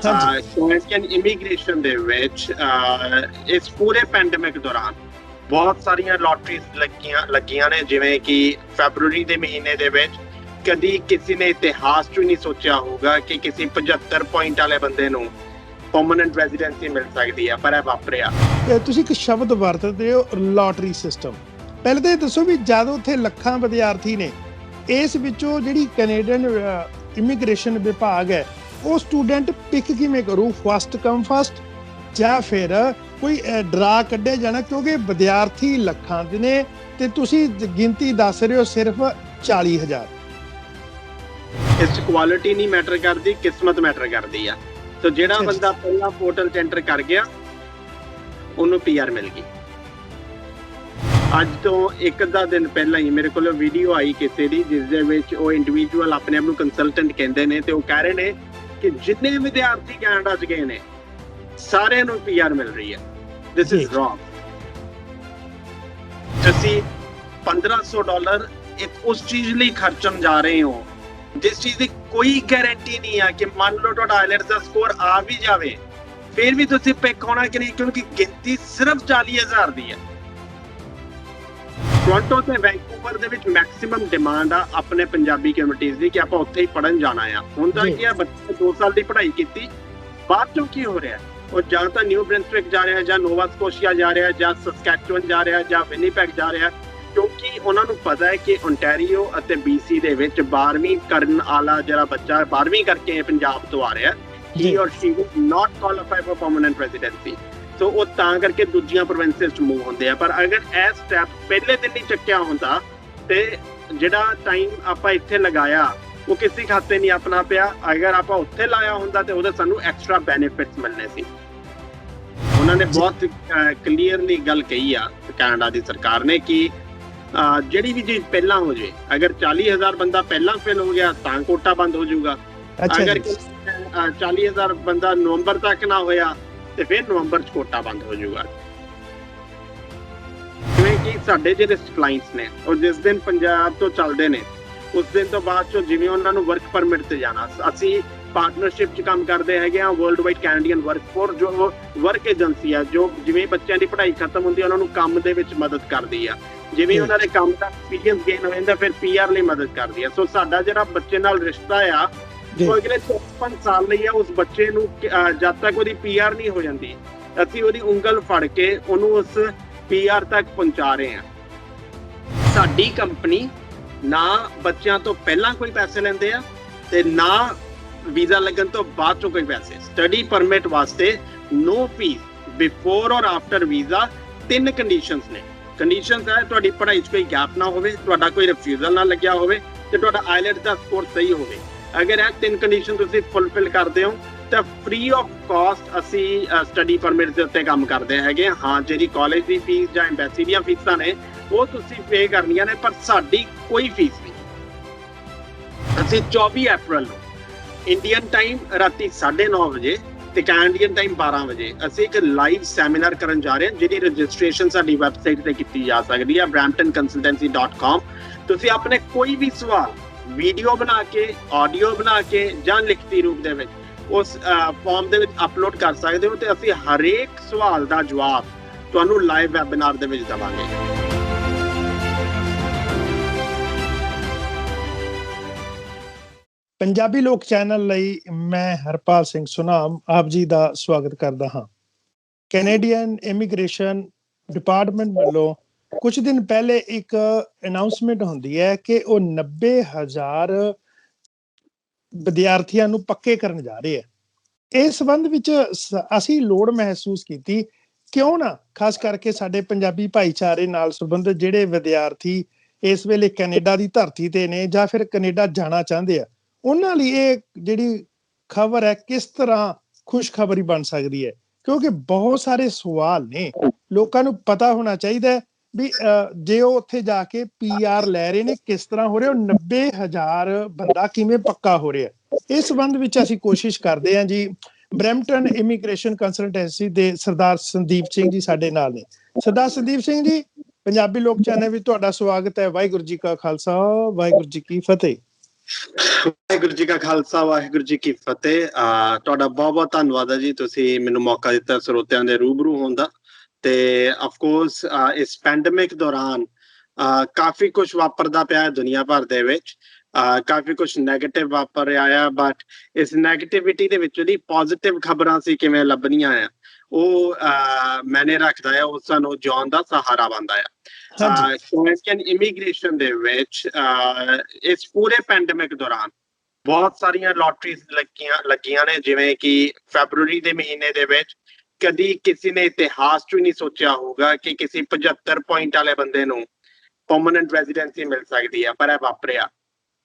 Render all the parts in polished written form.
Canadian immigration ਦੇ ਵਿੱਚ ਇਸ ਪੂਰੇ ਪੈਂਡੇਮਿਕ ਦੌਰਾਨ ਬਹੁਤ ਸਾਰੀਆਂ ਲੋਟਰੀਜ਼ ਲੱਗੀਆਂ ਨੇ, ਜਿਵੇਂ ਕਿ ਫੈਬਰੂਰੀ ਦੇ ਮਹੀਨੇ ਦੇ ਵਿੱਚ ਕਦੀ ਕਿਸੇ ਨੇ ਇਤਿਹਾਸ 'ਚ ਵੀ ਨਹੀਂ ਸੋਚਿਆ ਹੋਊਗਾ ਕਿ ਕਿਸੇ 75 ਪੁਆਇੰਟ ਵਾਲੇ ਬੰਦੇ ਨੂੰ ਪਰਮਨੈਂਟ ਰੈਜ਼ੀਡੈਂਸੀ ਮਿਲ ਸਕਦੀ ਹੈ, ਪਰ ਇਹ ਵਾਪਰਿਆ। ਤੁਸੀਂ ਇੱਕ ਸ਼ਬਦ ਵਰਤਦੇ ਹੋ, ਲੋਟਰੀ ਸਿਸਟਮ। ਪਹਿਲੇ ਤਾਂ ਇਹ ਦੱਸੋ ਵੀ ਜਦ ਉੱਥੇ ਲੱਖਾਂ ਵਿਦਿਆਰਥੀ ਨੇ, ਇਸ ਵਿੱਚੋਂ ਜਿਹੜੀ ਕੈਨੇਡੀਅਨ ਇਮੀਗ੍ਰੇਸ਼ਨ ਵਿਭਾਗ ਹੈ ਉਹ ਸਟੂਡੈਂਟ ਪਿਕ ਕਿਵੇਂ ਕਰੂ? ਫਸਟ ਕਮ ਫਸਟ, ਜਾਂ ਫਿਰ ਕੋਈ ਡਰਾ ਕੱਢਿਆ ਜਾਣਾ? ਕਿਉਂਕਿ ਵਿਦਿਆਰਥੀ ਲੱਖਾਂ ਦੇ ਨੇ ਤੇ ਤੁਸੀਂ ਗਿਣਤੀ ਦੱਸ ਰਹੇ ਹੋ ਸਿਰਫ 40,000। ਇਸ 'ਚ ਕੁਆਲਿਟੀ ਨਹੀਂ ਮੈਟਰ ਕਰਦੀ, ਕਿਸਮਤ ਮੈਟਰ ਕਰਦੀ ਆ। ਸੋ ਜਿਹੜਾ ਬੰਦਾ ਪਹਿਲਾਂ ਪੋਰਟਲ 'ਚ ਐਂਟਰ ਕਰ ਗਿਆ ਉਹਨੂੰ PR ਮਿਲ ਗਈ। ਅੱਜ ਤੋਂ ਇੱਕ ਅੱਧਾ ਦਿਨ ਪਹਿਲਾਂ ਹੀ ਮੇਰੇ ਕੋਲ ਵੀਡੀਓ ਆਈ ਕਿਸੇ ਦੀ, ਜਿਸ ਦੇ ਵਿੱਚ ਉਹ ਇੰਡੀਵਿਜੂਅਲ ਆਪਣੇ ਆਪ ਨੂੰ ਕੰਸਲਟੈਂਟ ਕਹਿੰਦੇ ਨੇ, ਤੇ ਉਹ ਕਹਿ ਰਹੇ ਨੇ ਕਿ ਜਿੰਨੇ ਵਿਦਿਆਰਥੀ ਕੈਨੇਡਾ 'ਚ ਗਏ ਨੇ ਸਾਰਿਆਂ ਨੂੰ PR ਮਿਲ ਰਹੀ ਹੈ। This is wrong. ਤੁਸੀਂ $1,500 ਉਸ ਚੀਜ਼ ਲਈ ਖਰਚਣ ਜਾ ਰਹੇ ਹੋ ਜਿਸ ਚੀਜ਼ ਦੀ ਕੋਈ ਗਾਰੰਟੀ ਨਹੀਂ ਆ ਕਿ ਮੰਨ ਲਓ ਤੁਹਾਡਾ ਆਈਲੈਟਸ ਦਾ ਸਕੋਰ ਆ ਵੀ ਜਾਵੇ, ਫਿਰ ਵੀ ਤੁਸੀਂ ਪਿਕ ਹੋਣਾ ਕਿ ਨਹੀਂ, ਕਿਉਂਕਿ ਗਿਣਤੀ ਸਿਰਫ 40,000 ਦੀ ਹੈ। ਟੋਰਾਂਟੋ ਤੇ ਵੈਂਕੂਵਰ ਦੇ ਵਿੱਚ ਮੈਕਸਿਮਮ ਡਿਮਾਂਡ ਆ ਆਪਣੇ ਪੰਜਾਬੀ ਕਮਿਊਨਿਟੀਜ਼ ਦੀ ਕਿ ਆਪਾਂ ਉੱਥੇ ਹੀ ਪੜ੍ਹਨ ਜਾਣਾ ਆ। ਹੁੰਦਾ ਕੀ ਆ, ਬੱਚੇ 2 ਸਾਲ ਦੀ ਪੜ੍ਹਾਈ ਕੀਤੀ, ਬਾਅਦ ਚੋਂ ਕੀ ਹੋ ਰਿਹਾ, ਉਹ ਜਾਂ ਤਾਂ ਨਿਊ ਬ੍ਰਿੰਸਵਿਕ ਜਾ ਰਿਹਾ, ਜਾਂ ਨੋਵਾ ਸਕੋਸ਼ੀਆ ਜਾ ਰਿਹਾ, ਜਾਂ ਸਸਕੈਚੁਅਨ ਜਾ ਰਿਹਾ, ਜਾਂ ਵਿਨੀਪੈਗ ਜਾ ਰਿਹਾ, ਕਿਉਂਕਿ ਉਹਨਾਂ ਨੂੰ ਪਤਾ ਹੈ ਕਿ ਓਨਟਾਰੀਓ ਅਤੇ BC ਦੇ ਵਿੱਚ 12ਵੀਂ ਕਰਨ ਵਾਲਾ ਜਿਹੜਾ ਬੱਚਾ 12ਵੀਂ ਕਰਕੇ ਪੰਜਾਬ ਤੋਂ ਆ ਰਿਹਾ, he or she will not qualify for permanent residency। ਸੋ ਉਹ ਤਾਂ ਕਰਕੇ ਦੂਜੀਆਂ ਪ੍ਰੋਵਿੰਸਿਸ 'ਚ ਮੂਵ ਹੁੰਦੇ ਆ। ਪਰ ਅਗਰ ਇਹ ਸਟੈਪ ਪਹਿਲੇ ਦਿਨ ਹੀ ਚੱਕਿਆ ਹੁੰਦਾ ਤੇ ਜਿਹੜਾ ਟਾਈਮ ਆਪਾਂ ਇੱਥੇ ਲਗਾਇਆ ਉਹ ਕਿਸੇ ਖਾਤੇ ਨਹੀਂ ਆਪਣਾ ਪਿਆ। ਅਗਰ ਆਪਾਂ ਉੱਥੇ ਲਾਇਆ ਹੁੰਦਾ ਤੇ ਉਹਦੇ ਸਾਨੂੰ ਐਕਸਟਰਾ ਬੈਨੀਫਿਟਸ ਮਿਲਣੇ ਸੀ। ਉਹਨਾਂ ਨੇ ਬਹੁਤ ਕਲੀਅਰਲੀ ਗੱਲ ਕਹੀ ਆ ਕੈਨੇਡਾ ਦੀ ਸਰਕਾਰ ਨੇ ਕਿ ਜਿਹੜੀ ਵੀ ਚੀਜ਼ ਪਹਿਲਾਂ ਹੋ ਜੇ, ਅਗਰ 40,000 ਬੰਦਾ ਪਹਿਲਾਂ ਫਿਲ ਹੋ ਗਿਆ ਤਾਂ ਕੋਟਾ ਬੰਦ ਹੋ ਜਾਊਗਾ। ਅਗਰ 40,000 ਬੰਦਾ ਨਵੰਬਰ ਤੱਕ ਨਾ ਹੋਇਆ ਤੇ ਫਿਰ ਨਵੰਬਰ 'ਚ ਕੋਟਾ ਬੰਦ ਹੋ ਜਾਊਗਾ। ਜਿਵੇਂ ਕਿ ਸਾਡੇ ਜਿਹੜੇ ਕਲਾਇੰਟਸ ਨੇ ਉਹ ਜਿਸ ਦਿਨ ਪੰਜਾਬ ਤੋਂ ਚੱਲਦੇ ਨੇ ਉਸ ਦਿਨ ਤੋਂ ਬਾਅਦ ਚੋਂ ਜਿਵੇਂ ਉਹਨਾਂ ਨੂੰ ਵਰਕ ਪਰਮਿਟ ਤੇ ਜਾਣਾ, ਅਸੀਂ ਪਾਰਟਨਰਸ਼ਿਪ 'ਚ ਕੰਮ ਕਰਦੇ ਹੈਗੇ ਆ ਵਰਲਡ ਵਾਈਡ ਕੈਨੇਡੀਅਨ ਵਰਕਫੋਰਸ, ਜੋ ਵਰਕ ਏਜੰਸੀ ਆ, ਜੋ ਜਿਵੇਂ ਬੱਚਿਆਂ ਦੀ ਪੜ੍ਹਾਈ ਖਤਮ ਹੁੰਦੀ ਆ ਉਹਨਾਂ ਨੂੰ ਕੰਮ ਦੇ ਵਿੱਚ ਮਦਦ ਕਰਦੀ ਆ। ਜਿਵੇਂ ਉਹਨਾਂ ਦੇ ਕੰਮ ਦਾ ਐਕਸਪੀਰੀਅੰਸ ਗੇਨ ਹੋ ਜਾਂਦਾ ਫਿਰ PR ਲਈ ਮਦਦ ਕਰਦੀ ਆ। ਸੋ ਸਾਡਾ ਜਿਹੜਾ ਬੱਚੇ ਨਾਲ ਰਿਸ਼ਤਾ ਆ ਉਹ ਅਗਲੇ 54 ਸਾਲ ਲਈ ਆ। ਉਸ ਬੱਚੇ ਨੂੰ ਜਦ ਤੱਕ ਉਹਦੀ PR ਨਹੀਂ ਹੋ ਜਾਂਦੀ ਅਸੀਂ ਉਹਦੀ ਉਂਗਲ ਫੜ ਕੇ ਉਹਨੂੰ ਉਸ PR ਤੱਕ ਪਹੁੰਚਾ ਰਹੇ ਆ। ਸਾਡੀ ਕੰਪਨੀ ਨਾ ਬੱਚਿਆਂ ਤੋਂ ਪਹਿਲਾਂ ਕੋਈ ਪੈਸੇ ਲੈਂਦੇ ਆ ਤੇ ਨਾ ਵੀਜ਼ਾ ਲੱਗਣ ਤੋਂ ਬਾਅਦ ਚੋਂ ਕੋਈ ਪੈਸੇ। ਸਟੱਡੀ ਪਰਮਿਟ ਵਾਸਤੇ ਨੋ ਫੀਸ ਬਿਫੋਰ ਔਰ ਆਫਟਰ ਵੀਜ਼ਾ। 3 ਕੰਡੀਸ਼ਨਸ ਨੇ। ਕੰਡੀਸ਼ਨਸ ਹੈ ਤੁਹਾਡੀ ਪੜ੍ਹਾਈ 'ਚ ਕੋਈ ਗੈਪ ਨਾ ਹੋਵੇ, ਤੁਹਾਡਾ ਕੋਈ ਰਿਫਿਊਜ਼ਲ ਨਾ ਲੱਗਿਆ ਹੋਵੇ ਤੇ ਤੁਹਾਡਾ ਆਈਲੈਟਸ ਦਾ ਸਕੋਰ ਸਹੀ ਹੋਵੇ। ਅਗਰ ਇਹ 3 ਕੰਡੀਸ਼ਨ ਤੁਸੀਂ ਫੁੱਲਫਿਲ ਕਰਦੇ ਹੋ ਤਾਂ ਫ੍ਰੀ ਆਫ ਕਾਸਟ ਅਸੀਂ ਸਟੱਡੀ ਪਰਮਿਟ ਦੇ ਉੱਤੇ ਕੰਮ ਕਰਦੇ ਹੈਗੇ। ਹਾਂ, ਜਿਹੜੀ ਕਾਲਜ ਦੀ ਫੀਸ ਜਾਂ ਐਮਬੈਸੀ ਦੀਆਂ ਫੀਸਾਂ ਨੇ ਉਹ ਤੁਸੀਂ ਪੇ ਕਰਨੀਆਂ ਨੇ, ਪਰ ਸਾਡੀ ਕੋਈ ਫੀਸ ਨਹੀਂ। ਅਸੀਂ 24 ਅਪ੍ਰੈਲ ਨੂੰ ਇੰਡੀਅਨ ਟਾਈਮ ਰਾਤੀ 9:30 ਵਜੇ ਤੇ ਕੈਨੇਡੀਅਨ ਟਾਈਮ 12 ਵਜੇ ਅਸੀਂ ਇੱਕ ਲਾਈਵ ਸੈਮੀਨਾਰ ਕਰਨ ਜਾ ਰਹੇ ਹਾਂ, ਜਿਹਦੀ ਰਜਿਸਟ੍ਰੇਸ਼ਨ ਸਾਡੀ ਵੈਬਸਾਈਟ ਤੇ ਕੀਤੀ ਜਾ ਸਕਦੀ ਹੈ bramptonconsultancy.com। ਤੁਸੀਂ ਆਪਣੇ ਕੋਈ ਵੀ ਸਵਾਲ ਵੀਡੀਓ ਬਣਾ ਕੇ, ਆਡੀਓ ਬਣਾ ਕੇ ਜਾਂ ਲਿਖਤੀ ਰੂਪ ਦੇ ਵਿੱਚ ਉਸ ਫਾਰਮ ਦੇ ਵਿੱਚ ਅਪਲੋਡ ਕਰ ਸਕਦੇ ਹੋ ਤੇ ਅਸੀਂ ਹਰੇਕ ਸਵਾਲ ਦਾ ਜਵਾਬ ਤੁਹਾਨੂੰ ਲਾਈਵ ਵੈਬਿਨਾਰ ਦੇ ਵਿੱਚ ਦੇਵਾਂਗੇ। ਪੰਜਾਬੀ ਲੋਕ ਚੈਨਲ ਲਈ ਮੈਂ ਹਰਪਾਲ ਸਿੰਘ ਸੁਨਾਮ ਆਪ ਜੀ ਦਾ ਸਵਾਗਤ ਕਰਦਾ ਹਾਂ। ਕੈਨੇਡੀਅਨ ਇਮੀਗ੍ਰੇਸ਼ਨ ਡਿਪਾਰਟਮੈਂਟ ਵੱਲੋਂ ਕੁਝ ਦਿਨ ਪਹਿਲੇ ਇੱਕ ਅਨਾਉਂਸਮੈਂਟ ਹੁੰਦੀ ਹੈ ਕਿ ਉਹ 90,000 ਵਿਦਿਆਰਥੀਆਂ ਨੂੰ ਪੱਕੇ ਕਰਨ ਜਾ ਰਹੇ ਹੈ। ਇਸ ਸੰਬੰਧ ਵਿੱਚ ਅਸੀਂ ਲੋੜ ਮਹਿਸੂਸ ਕੀਤੀ, ਕਿਉਂ ਨਾ ਖਾਸ ਕਰਕੇ ਸਾਡੇ ਪੰਜਾਬੀ ਭਾਈਚਾਰੇ ਨਾਲ ਸੰਬੰਧਿਤ ਜਿਹੜੇ ਵਿਦਿਆਰਥੀ ਇਸ ਵੇਲੇ ਕੈਨੇਡਾ ਦੀ ਧਰਤੀ ਤੇ ਨੇ ਜਾਂ ਫਿਰ ਕੈਨੇਡਾ ਜਾਣਾ ਚਾਹੁੰਦੇ ਆ, ਉਹਨਾਂ ਲਈ ਇਹ ਜਿਹੜੀ ਖਬਰ ਹੈ ਕਿਸ ਤਰ੍ਹਾਂ ਖੁਸ਼ਖਬਰੀ ਬਣ ਸਕਦੀ ਹੈ। ਕਿਉਂਕਿ ਬਹੁਤ ਸਾਰੇ ਸਵਾਲ ਨੇ, ਲੋਕਾਂ ਨੂੰ ਪਤਾ ਹੋਣਾ ਚਾਹੀਦਾ ਵੀ ਜੇ ਉਹ ਉੱਥੇ ਜਾ ਕੇ PR ਲੈ ਰਹੇ ਨੇ ਕਿਸ ਤਰ੍ਹਾਂ ਹੋ ਰਿਹਾ, ਉਹ 90,000 ਬੰਦਾ ਕਿਵੇਂ ਪੱਕਾ ਹੋ ਰਿਹਾ। ਇਸ ਸੰਬੰਧ ਵਿੱਚ ਅਸੀਂ ਕੋਸ਼ਿਸ਼ ਕਰਦੇ ਹਾਂ ਜੀ। ਬਰੈਂਪਟਨ ਇਮੀਗ੍ਰੇਸ਼ਨ ਕੰਸਲਟੈਂਸੀ ਦੇ ਸਰਦਾਰ ਸੰਦੀਪ ਸਿੰਘ ਜੀ ਸਾਡੇ ਨਾਲ ਨੇ। ਸਰਦਾਰ ਸੰਦੀਪ ਸਿੰਘ ਜੀ, ਪੰਜਾਬੀ ਲੋਕ ਚੈਨਲ ਵਿੱਚ ਤੁਹਾਡਾ ਸਵਾਗਤ ਹੈ। ਵਾਹਿਗੁਰੂ ਜੀ ਕਾ ਖਾਲਸਾ, ਵਾਹਿਗੁਰੂ ਜੀ ਕੀ ਫਤਿਹ। ਵਾਹਿਗੁਰੂ ਜੀ ਕਾ ਖਾਲਸਾ, ਵਾਹਿਗੁਰੂ ਜੀ ਕੀ ਫਤਿਹ। ਤੁਹਾਡਾ ਬਹੁਤ ਬਹੁਤ ਧੰਨਵਾਦ ਹੈ ਜੀ, ਤੁਸੀਂ ਮੈਨੂੰ ਮੌਕਾ ਦਿੱਤਾ ਸਰੋਤਿਆਂ ਦੇ ਰੂਬਰੂ ਹੋਣ ਦਾ। ਤੇ ਆਫ ਕੋਰਸ ਇਸ ਪੈਂਡੇਮਿਕ ਦੌਰਾਨ ਕਾਫੀ ਕੁਝ ਵਾਪਰਦਾ ਪਿਆ ਦੁਨੀਆ ਭਰ ਦੇ ਵਿੱਚ, ਕਾਫੀ ਕੁਝ ਨੈਗੇਟਿਵ ਵਾਪਰ ਰਿਹਾ ਆ, ਬਟ ਇਸ ਨੈਗੇਟਿਵਿਟੀ ਦੇ ਵਿੱਚੋਂ ਦੀ ਪੋਜ਼ਿਟਿਵ ਖਬਰਾਂ ਸੀ ਕਿਵੇਂ ਲੱਭਣੀਆਂ ਆ, ਉਹ ਮੈਨੇ ਰੱਖਦਾ ਆ, ਉਹ ਸਾਨੂੰ ਜਿਉਣ ਦਾ ਸਹਾਰਾ ਬਣਦਾ ਆ। ਕੈਨੇਡੀਅਨ ਇਮੀਗ੍ਰੇਸ਼ਨ ਦੇ ਵਿੱਚ ਇਸ ਪੂਰੇ ਪੈਂਡੇਮਿਕ ਦੌਰਾਨ ਬਹੁਤ ਸਾਰੀਆਂ ਲੋਟਰੀਜ਼ ਲੱਗੀਆਂ ਨੇ, ਜਿਵੇਂ ਕਿ ਫੈਬਰੂਰੀ ਦੇ ਮਹੀਨੇ ਦੇ ਵਿੱਚ ਕਦੀ ਕਿਸੇ ਨੇ ਇਤਿਹਾਸ 'ਚ ਵੀ ਨਹੀਂ ਸੋਚਿਆ ਹੋਊਗਾ ਕਿ ਕਿਸੇ 75 ਪੁਆਇੰਟ ਵਾਲੇ ਬੰਦੇ ਨੂੰ ਪਰਮਨੈਂਟ ਰੈਜ਼ੀਡੈਂਸੀ ਮਿਲ ਸਕਦੀ ਹੈ, ਪਰ ਇਹ ਵਾਪਰਿਆ।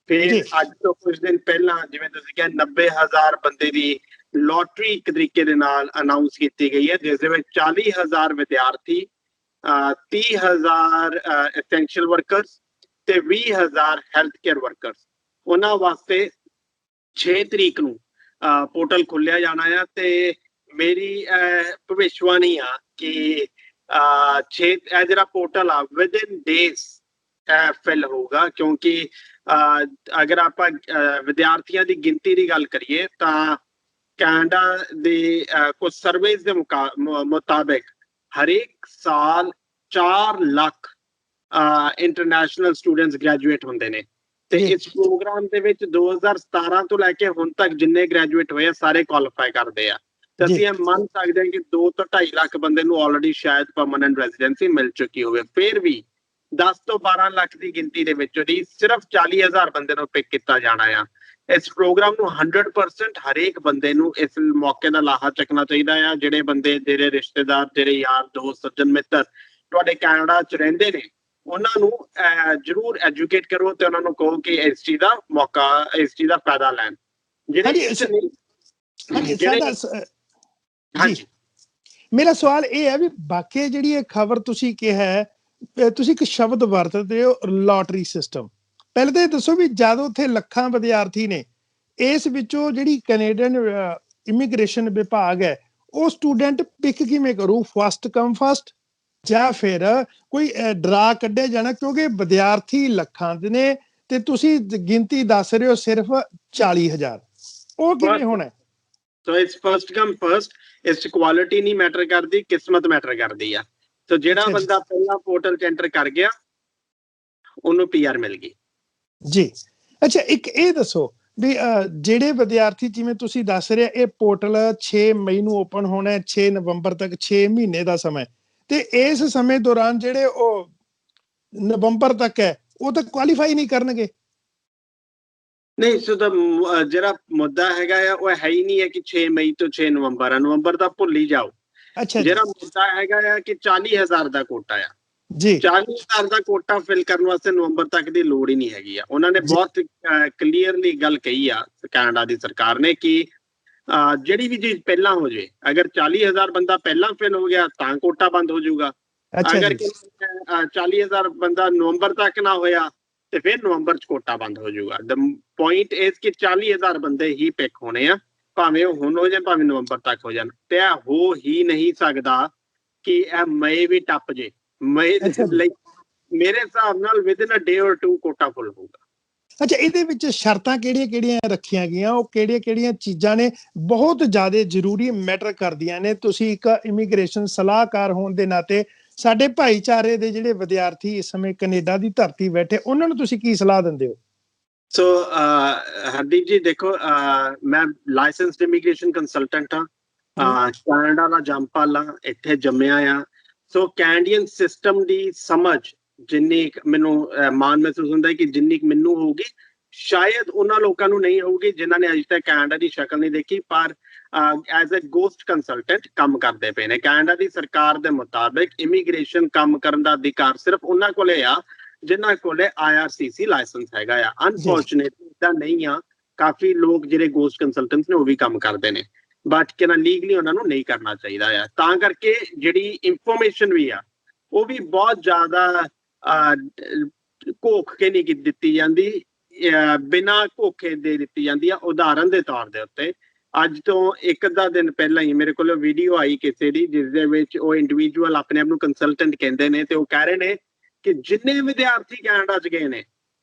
ਫਿਰ ਅੱਜ ਤੋਂ ਕੁਝ ਦਿਨ ਪਹਿਲਾਂ ਜਿਵੇਂ ਤੁਸੀਂ ਕਿਹਾ 90,000 ਬੰਦੇ ਦੀ ਲੋਟਰੀ ਇੱਕ ਤਰੀਕੇ ਦੇ ਨਾਲ ਅਨਾਉਂਸ ਕੀਤੀ ਗਈ ਹੈ, ਜਿਸ ਦੇ ਵਿੱਚ 40,000 ਵਿਦਿਆਰਥੀ, 30,000 ਐਸੈਂਸ਼ੀਅਲ ਵਰਕਰਸ ਤੇ 20,000 ਹੈਲਥ ਕੇਅਰ ਵਰਕਰਸ, ਉਹਨਾਂ ਵਾਸਤੇ 6 ਤਰੀਕ ਨੂੰ ਪੋਰਟਲ ਖੋਲਿਆ ਜਾਣਾ ਆ। ਤੇ ਮੇਰੀ ਭਵਿੱਖਬਾਣੀ ਆ ਕਿ ਇਹ ਜਿਹੜਾ ਪੋਰਟਲ ਆ ਵਿਦਿਨ ਡੇਜ਼ ਫਿਲ ਹੋਊਗਾ, ਕਿਉਂਕਿ ਅਗਰ ਆਪਾਂ ਵਿਦਿਆਰਥੀਆਂ ਦੀ ਗਿਣਤੀ ਦੀ ਗੱਲ ਕਰੀਏ ਤਾਂ ਕੈਨੇਡਾ ਦੇ ਕੁਝ ਸਰਵੇਜ਼ ਦੇ ਮੁਤਾਬਿਕ ਹਰੇਕ ਸਾਲ 4 ਲੱਖ ਇੰਟਰਨੈਸ਼ਨਲ ਸਟੂਡੈਂਟਸ ਗ੍ਰੈਜੂਏਟ ਹੁੰਦੇ ਨੇ। ਤੇ ਇਸ ਪ੍ਰੋਗਰਾਮ ਦੇ ਵਿੱਚ 2017 ਤੋਂ ਲੈ ਕੇ ਹੁਣ ਤੱਕ ਜਿੰਨੇ ਗ੍ਰੈਜੂਏਟ ਹੋਏ ਆ ਸਾਰੇ ਕੁਆਲੀਫਾਈ ਕਰਦੇ ਆ। ਤੇ ਅਸੀਂ ਇਹ ਮੰਨ ਸਕਦੇ ਹਾਂ ਕਿ 2 ਤੋਂ 2.5 ਲੱਖ ਬੰਦੇ ਨੂੰ ਆਲਰੇਡੀ ਸ਼ਾਇਦ ਪਰਮਨੈਂਟ ਰੈਜ਼ੀਡੈਂਸੀ ਮਿਲ ਚੁੱਕੀ ਹੋਵੇ। ਫਿਰ ਵੀ 10 ਤੋਂ 12 ਲੱਖ ਦੀ ਗਿਣਤੀ ਦੇ ਵਿੱਚੋਂ ਦੀ ਸਿਰਫ 40,000 ਬੰਦੇ ਨੂੰ ਪਿਕ ਕੀਤਾ ਜਾਣਾ ਆ। ਇਸ ਪ੍ਰੋਗਰਾਮ ਨੂੰ 100% ਹਰੇਕ ਬੰਦੇ ਨੂੰ ਇਸ ਮੌਕੇ ਦਾ ਲਾਹਾ ਚੱਕਣਾ ਚਾਹੀਦਾ ਆ। ਜਿਹੜੇ ਬੰਦੇ, ਜਿਹੜੇ ਰਿਸ਼ਤੇਦਾਰ, ਜਿਹੜੇ ਯਾਰ ਦੋਸਤ, ਸੱਜਣ ਮਿੱਤਰ ਤੁਹਾਡੇ ਕੈਨੇਡਾ 'ਚ ਰਹਿੰਦੇ ਨੇ, ਉਹਨਾਂ ਨੂੰ ਜ਼ਰੂਰ ਐਜੂਕੇਟ ਕਰੋ ਤੇ ਉਹਨਾਂ ਨੂੰ ਕਹੋ ਕਿ ਇਸ ਚੀਜ਼ ਦਾ ਮੌਕਾ, ਇਸ ਚੀਜ਼ ਦਾ ਫਾਇਦਾ ਲੈਣ। ਮੇਰਾ ਸਵਾਲ ਇਹ ਹੈ ਵੀ ਬਾਕੀ ਜਿਹੜੀ ਇਹ ਖਬਰ ਤੁਸੀਂ ਕਿਹਾ, ਤੁਸੀਂ ਇੱਕ ਸ਼ਬਦ ਵਰਤਦੇ ਹੋ ਲੋਟਰੀ ਸਿਸਟਮ। ਪਹਿਲੇ ਤਾਂ ਇਹ ਦੱਸੋ ਵੀ ਜਦ ਉੱਥੇ ਲੱਖਾਂ ਵਿਦਿਆਰਥੀ ਨੇ, ਇਸ ਵਿੱਚੋਂ ਜਿਹੜੀ ਕੈਨੇਡੀਅਨ ਇਮੀਗ੍ਰੇਸ਼ਨ ਵਿਭਾਗ ਹੈ ਉਹ ਸਟੂਡੈਂਟ ਪਿਕ ਕਿਵੇਂ ਕਰੂ? ਫਸਟ ਕਮ ਫਸਟ ਜਾਂ ਫਿਰ ਕੋਈ ਡਰਾ ਕੱਢਿਆ ਜਾਣਾ? ਕਿਉਂਕਿ ਵਿਦਿਆਰਥੀ ਲੱਖਾਂ ਦੇ ਨੇ ਤੇ ਤੁਸੀਂ ਗਿਣਤੀ ਦੱਸ ਰਹੇ ਹੋ ਸਿਰਫ 40,000, ਉਹ ਕਿਵੇਂ ਹੋਣਾ? So it's first come first, ਇਸ 'ਚ ਕੁਆਲਿਟੀ ਨਹੀਂ ਮੈਟਰ ਕਰਦੀ, ਕਿਸਮਤ ਮੈਟਰ ਕਰਦੀ ਆ। ਸੋ ਜਿਹੜਾ ਬੰਦਾ ਪਹਿਲਾਂ ਪੋਰਟਲ 'ਚ ਐਂਟਰ ਕਰ ਗਿਆ ਉਹਨੂੰ PR ਮਿਲ ਗਈ ਜੀ। ਅੱਛਾ, ਇੱਕ ਇਹ ਦੱਸੋ ਵੀ ਜਿਹੜੇ ਵਿਦਿਆਰਥੀ, ਜਿਵੇਂ ਤੁਸੀਂ ਦੱਸ ਰਹੇ, ਇਹ ਪੋਰਟਲ 6 ਮਈ ਨੂੰ ਓਪਨ ਹੋਣਾ, 6 ਨਵੰਬਰ ਤੱਕ 6 ਮਹੀਨੇ ਦਾ ਸਮਾਂ, ਤੇ ਇਸ ਸਮੇਂ ਦੌਰਾਨ ਜਿਹੜੇ ਉਹ ਨਵੰਬਰ ਤੱਕ ਹੈ ਉਹ ਤਾਂ ਕੁਆਲੀਫਾਈ ਨਹੀਂ ਕਰਨਗੇ? ਨਹੀਂ, ਸੋ ਤਾਂ ਜਿਹੜਾ ਮੁੱਦਾ ਹੈਗਾ ਆ ਉਹ ਹੈ ਹੀ ਨਹੀਂ ਹੈ ਕਿ 6 ਮਈ ਤੋਂ 6 ਨਵੰਬਰ ਆ। ਨਵੰਬਰ ਤਾਂ ਭੁੱਲ ਹੀ ਜਾਓ। ਅੱਛਾ, ਜਿਹੜਾ ਮੁੱਦਾ ਹੈਗਾ ਆ ਕਿ 40,000 ਦਾ ਕੋਟਾ ਆ ਜੀ। 40,000 ਦਾ ਕੋਟਾ ਫਿਲ ਕਰਨ ਵਾਸਤੇ ਨਵੰਬਰ ਤੱਕ ਦੀ ਲੋੜ ਹੀ ਨਹੀਂ ਹੈਗੀ ਆ। ਉਹਨਾਂ ਨੇ ਬਹੁਤ ਕਲੀਅਰਲੀ ਗੱਲ ਕਹੀ ਆ ਕੈਨੇਡਾ ਦੀ ਸਰਕਾਰ ਨੇ ਕਿ ਜਿਹੜੀ ਵੀ ਚੀਜ਼ ਪਹਿਲਾਂ ਹੋ ਜੇ, ਅਗਰ 40,000 ਬੰਦਾ ਪਹਿਲਾਂ ਫਿਲ ਹੋ ਗਿਆ ਤਾਂ ਕੋਟਾ ਬੰਦ ਹੋ ਜਾਊਗਾ। ਅਗਰ 40,000 ਬੰਦਾ ਨਵੰਬਰ ਤੱਕ ਨਾ ਹੋਇਆ ਤੇ ਫਿਰ ਨਵੰਬਰ 'ਚ ਕੋਟਾ ਬੰਦ ਹੋ ਜਾਊਗਾ। ਦ ਪੁਆਇੰਟ ਇਸ ਕਿ 40,000 ਬੰਦੇ ਹੀ ਪਿਕ ਹੋਣੇ ਆ, ਭਾਵੇਂ ਉਹ ਹੁਣ ਹੋ ਜਾਣ ਭਾਵੇਂ ਨਵੰਬਰ ਤੱਕ ਹੋ ਜਾਣ। ਤੇ ਇਹ ਹੋ ਹੀ ਨਹੀਂ ਸਕਦਾ ਕਿ ਇਹ ਮਈ ਵੀ ਟੱਪ ਜੇ। ਮਈ ਲਈ ਮੇਰੇ ਹਿਸਾਬ ਨਾਲ within a day or 2 quota full ਹੋਊਗਾ। ਅੱਛਾ, ਇਹਦੇ ਵਿੱਚ ਸ਼ਰਤਾਂ ਕਿਹੜੀਆਂ ਰੱਖੀਆਂ ਗਈਆਂ? ਉਹ ਕਿਹੜੀਆਂ ਚੀਜ਼ਾਂ ਨੇ ਬਹੁਤ ਜ਼ਿਆਦਾ ਜ਼ਰੂਰੀ ਮੈਟਰ ਕਰਦੀਆਂ ਨੇ? ਤੁਸੀਂ ਇੱਕ ਇਮੀਗ੍ਰੇਸ਼ਨ ਸਲਾਹਕਾਰ ਹੋਣ ਦੇ ਨਾਤੇ ਸਾਡੇ ਭਾਈਚਾਰੇ ਦੇ ਜਿਹੜੇ ਵਿਦਿਆਰਥੀ ਇਸ ਸਮੇਂ ਕੈਨੇਡਾ ਦੀ ਧਰਤੀ ਬੈਠੇ, ਉਹਨਾਂ ਨੂੰ ਤੁਸੀਂ ਕੀ ਸਲਾਹ ਦਿੰਦੇ ਹੋ? ਸੋ ਹਰਦੀਪ ਜੀ, ਦੇਖੋ, ਮੈਂ ਲਾਇਸੈਂਸਡ ਇਮੀਗ੍ਰੇਸ਼ਨ ਕੰਸਲਟੈਂਟ ਹਾਂ, ਕੈਨੇਡਾ ਦਾ ਜੰਮਪਲ ਆ, ਇੱਥੇ ਜੰਮਿਆ ਆ। ਸੋ ਕੈਨੇਡੀਅਨ ਸਿਸਟਮ ਦੀ ਸਮਝ ਜਿੰਨੀ ਮੈਨੂੰ ਮਾਣ ਮਹਿਸੂਸ ਹੁੰਦਾ ਕਿ ਜਿੰਨੀ ਮੈਨੂੰ ਹੋਊਗੀ ਸ਼ਾਇਦ ਉਹਨਾਂ ਲੋਕਾਂ ਨੂੰ ਨਹੀਂ ਹੋਊਗੀ ਜਿਨ੍ਹਾਂ ਨੇ ਅਜੇ ਤੱਕ ਕੈਨੇਡਾ ਦੀ ਸ਼ਕਲ ਨਹੀਂ ਦੇਖੀ, ਪਰ ਐਜ਼ ਅ ਗੋਸਟ ਕੰਸਲਟੈਂਟ ਕੰਮ ਕਰਦੇ ਪਏ ਨੇ। ਕੈਨੇਡਾ ਦੀ ਸਰਕਾਰ ਦੇ ਮੁਤਾਬਿਕ ਇਮੀਗ੍ਰੇਸ਼ਨ ਕੰਮ ਕਰਨ ਦਾ ਅਧਿਕਾਰ ਸਿਰਫ ਉਹਨਾਂ ਕੋਲੇ ਆ ਜਿਨ੍ਹਾਂ ਕੋਲੇ IRCC ਲਾਇਸੈਂਸ ਹੈਗਾ ਆ। ਅਨਫੋਰਚੂਨੇਟਲੀ ਇਦਾਂ ਨਹੀਂ ਆ, ਕਾਫੀ ਲੋਕ ਜਿਹੜੇ ਗੋਸਟ ਕੰਸਲਟੈਂਟਸ ਨੇ ਉਹ ਵੀ ਕੰਮ ਕਰਦੇ ਨੇ, ਬਟ ਕਿ ਲੀਗਲੀ ਉਹਨਾਂ ਨੂੰ ਨਹੀਂ ਕਰਨਾ ਚਾਹੀਦਾ ਆ। ਤਾਂ ਕਰਕੇ ਜਿਹੜੀ ਇਨਫੋਰਮੇਸ਼ਨ ਵੀ ਆ ਉਹ ਵੀ ਬਹੁਤ ਜ਼ਿਆਦਾ ਘੋਖ ਕੇ ਨਹੀਂ ਦਿੱਤੀ ਜਾਂਦੀ, ਬਿਨਾਂ ਘੋਖੇ ਦੇ ਦਿੱਤੀ ਜਾਂਦੀ ਆ। ਉਦਾਹਰਨ ਦੇ ਤੌਰ ਦੇ ਉੱਤੇ ਅੱਜ ਤੋਂ 1-ਅੱਧਾ ਦਿਨ ਪਹਿਲਾਂ ਹੀ ਮੇਰੇ ਕੋਲ ਵੀਡੀਓ ਆਈ ਕਿਸੇ ਦੀ, ਜਿਸ ਦੇ ਵਿੱਚ ਉਹ ਇੰਡੀਵਿਜੂਅਲ ਆਪਣੇ ਆਪ ਨੂੰ ਕੰਸਲਟੈਂਟ ਕਹਿੰਦੇ ਨੇ ਤੇ ਉਹ ਕਹਿ ਰਹੇ ਨੇ ਕਿ ਜਿੰਨੇ ਵਿਦਿਆਰਥੀ ਕੈਨੇਡਾ 'ਚ ਗਏ ਨੇ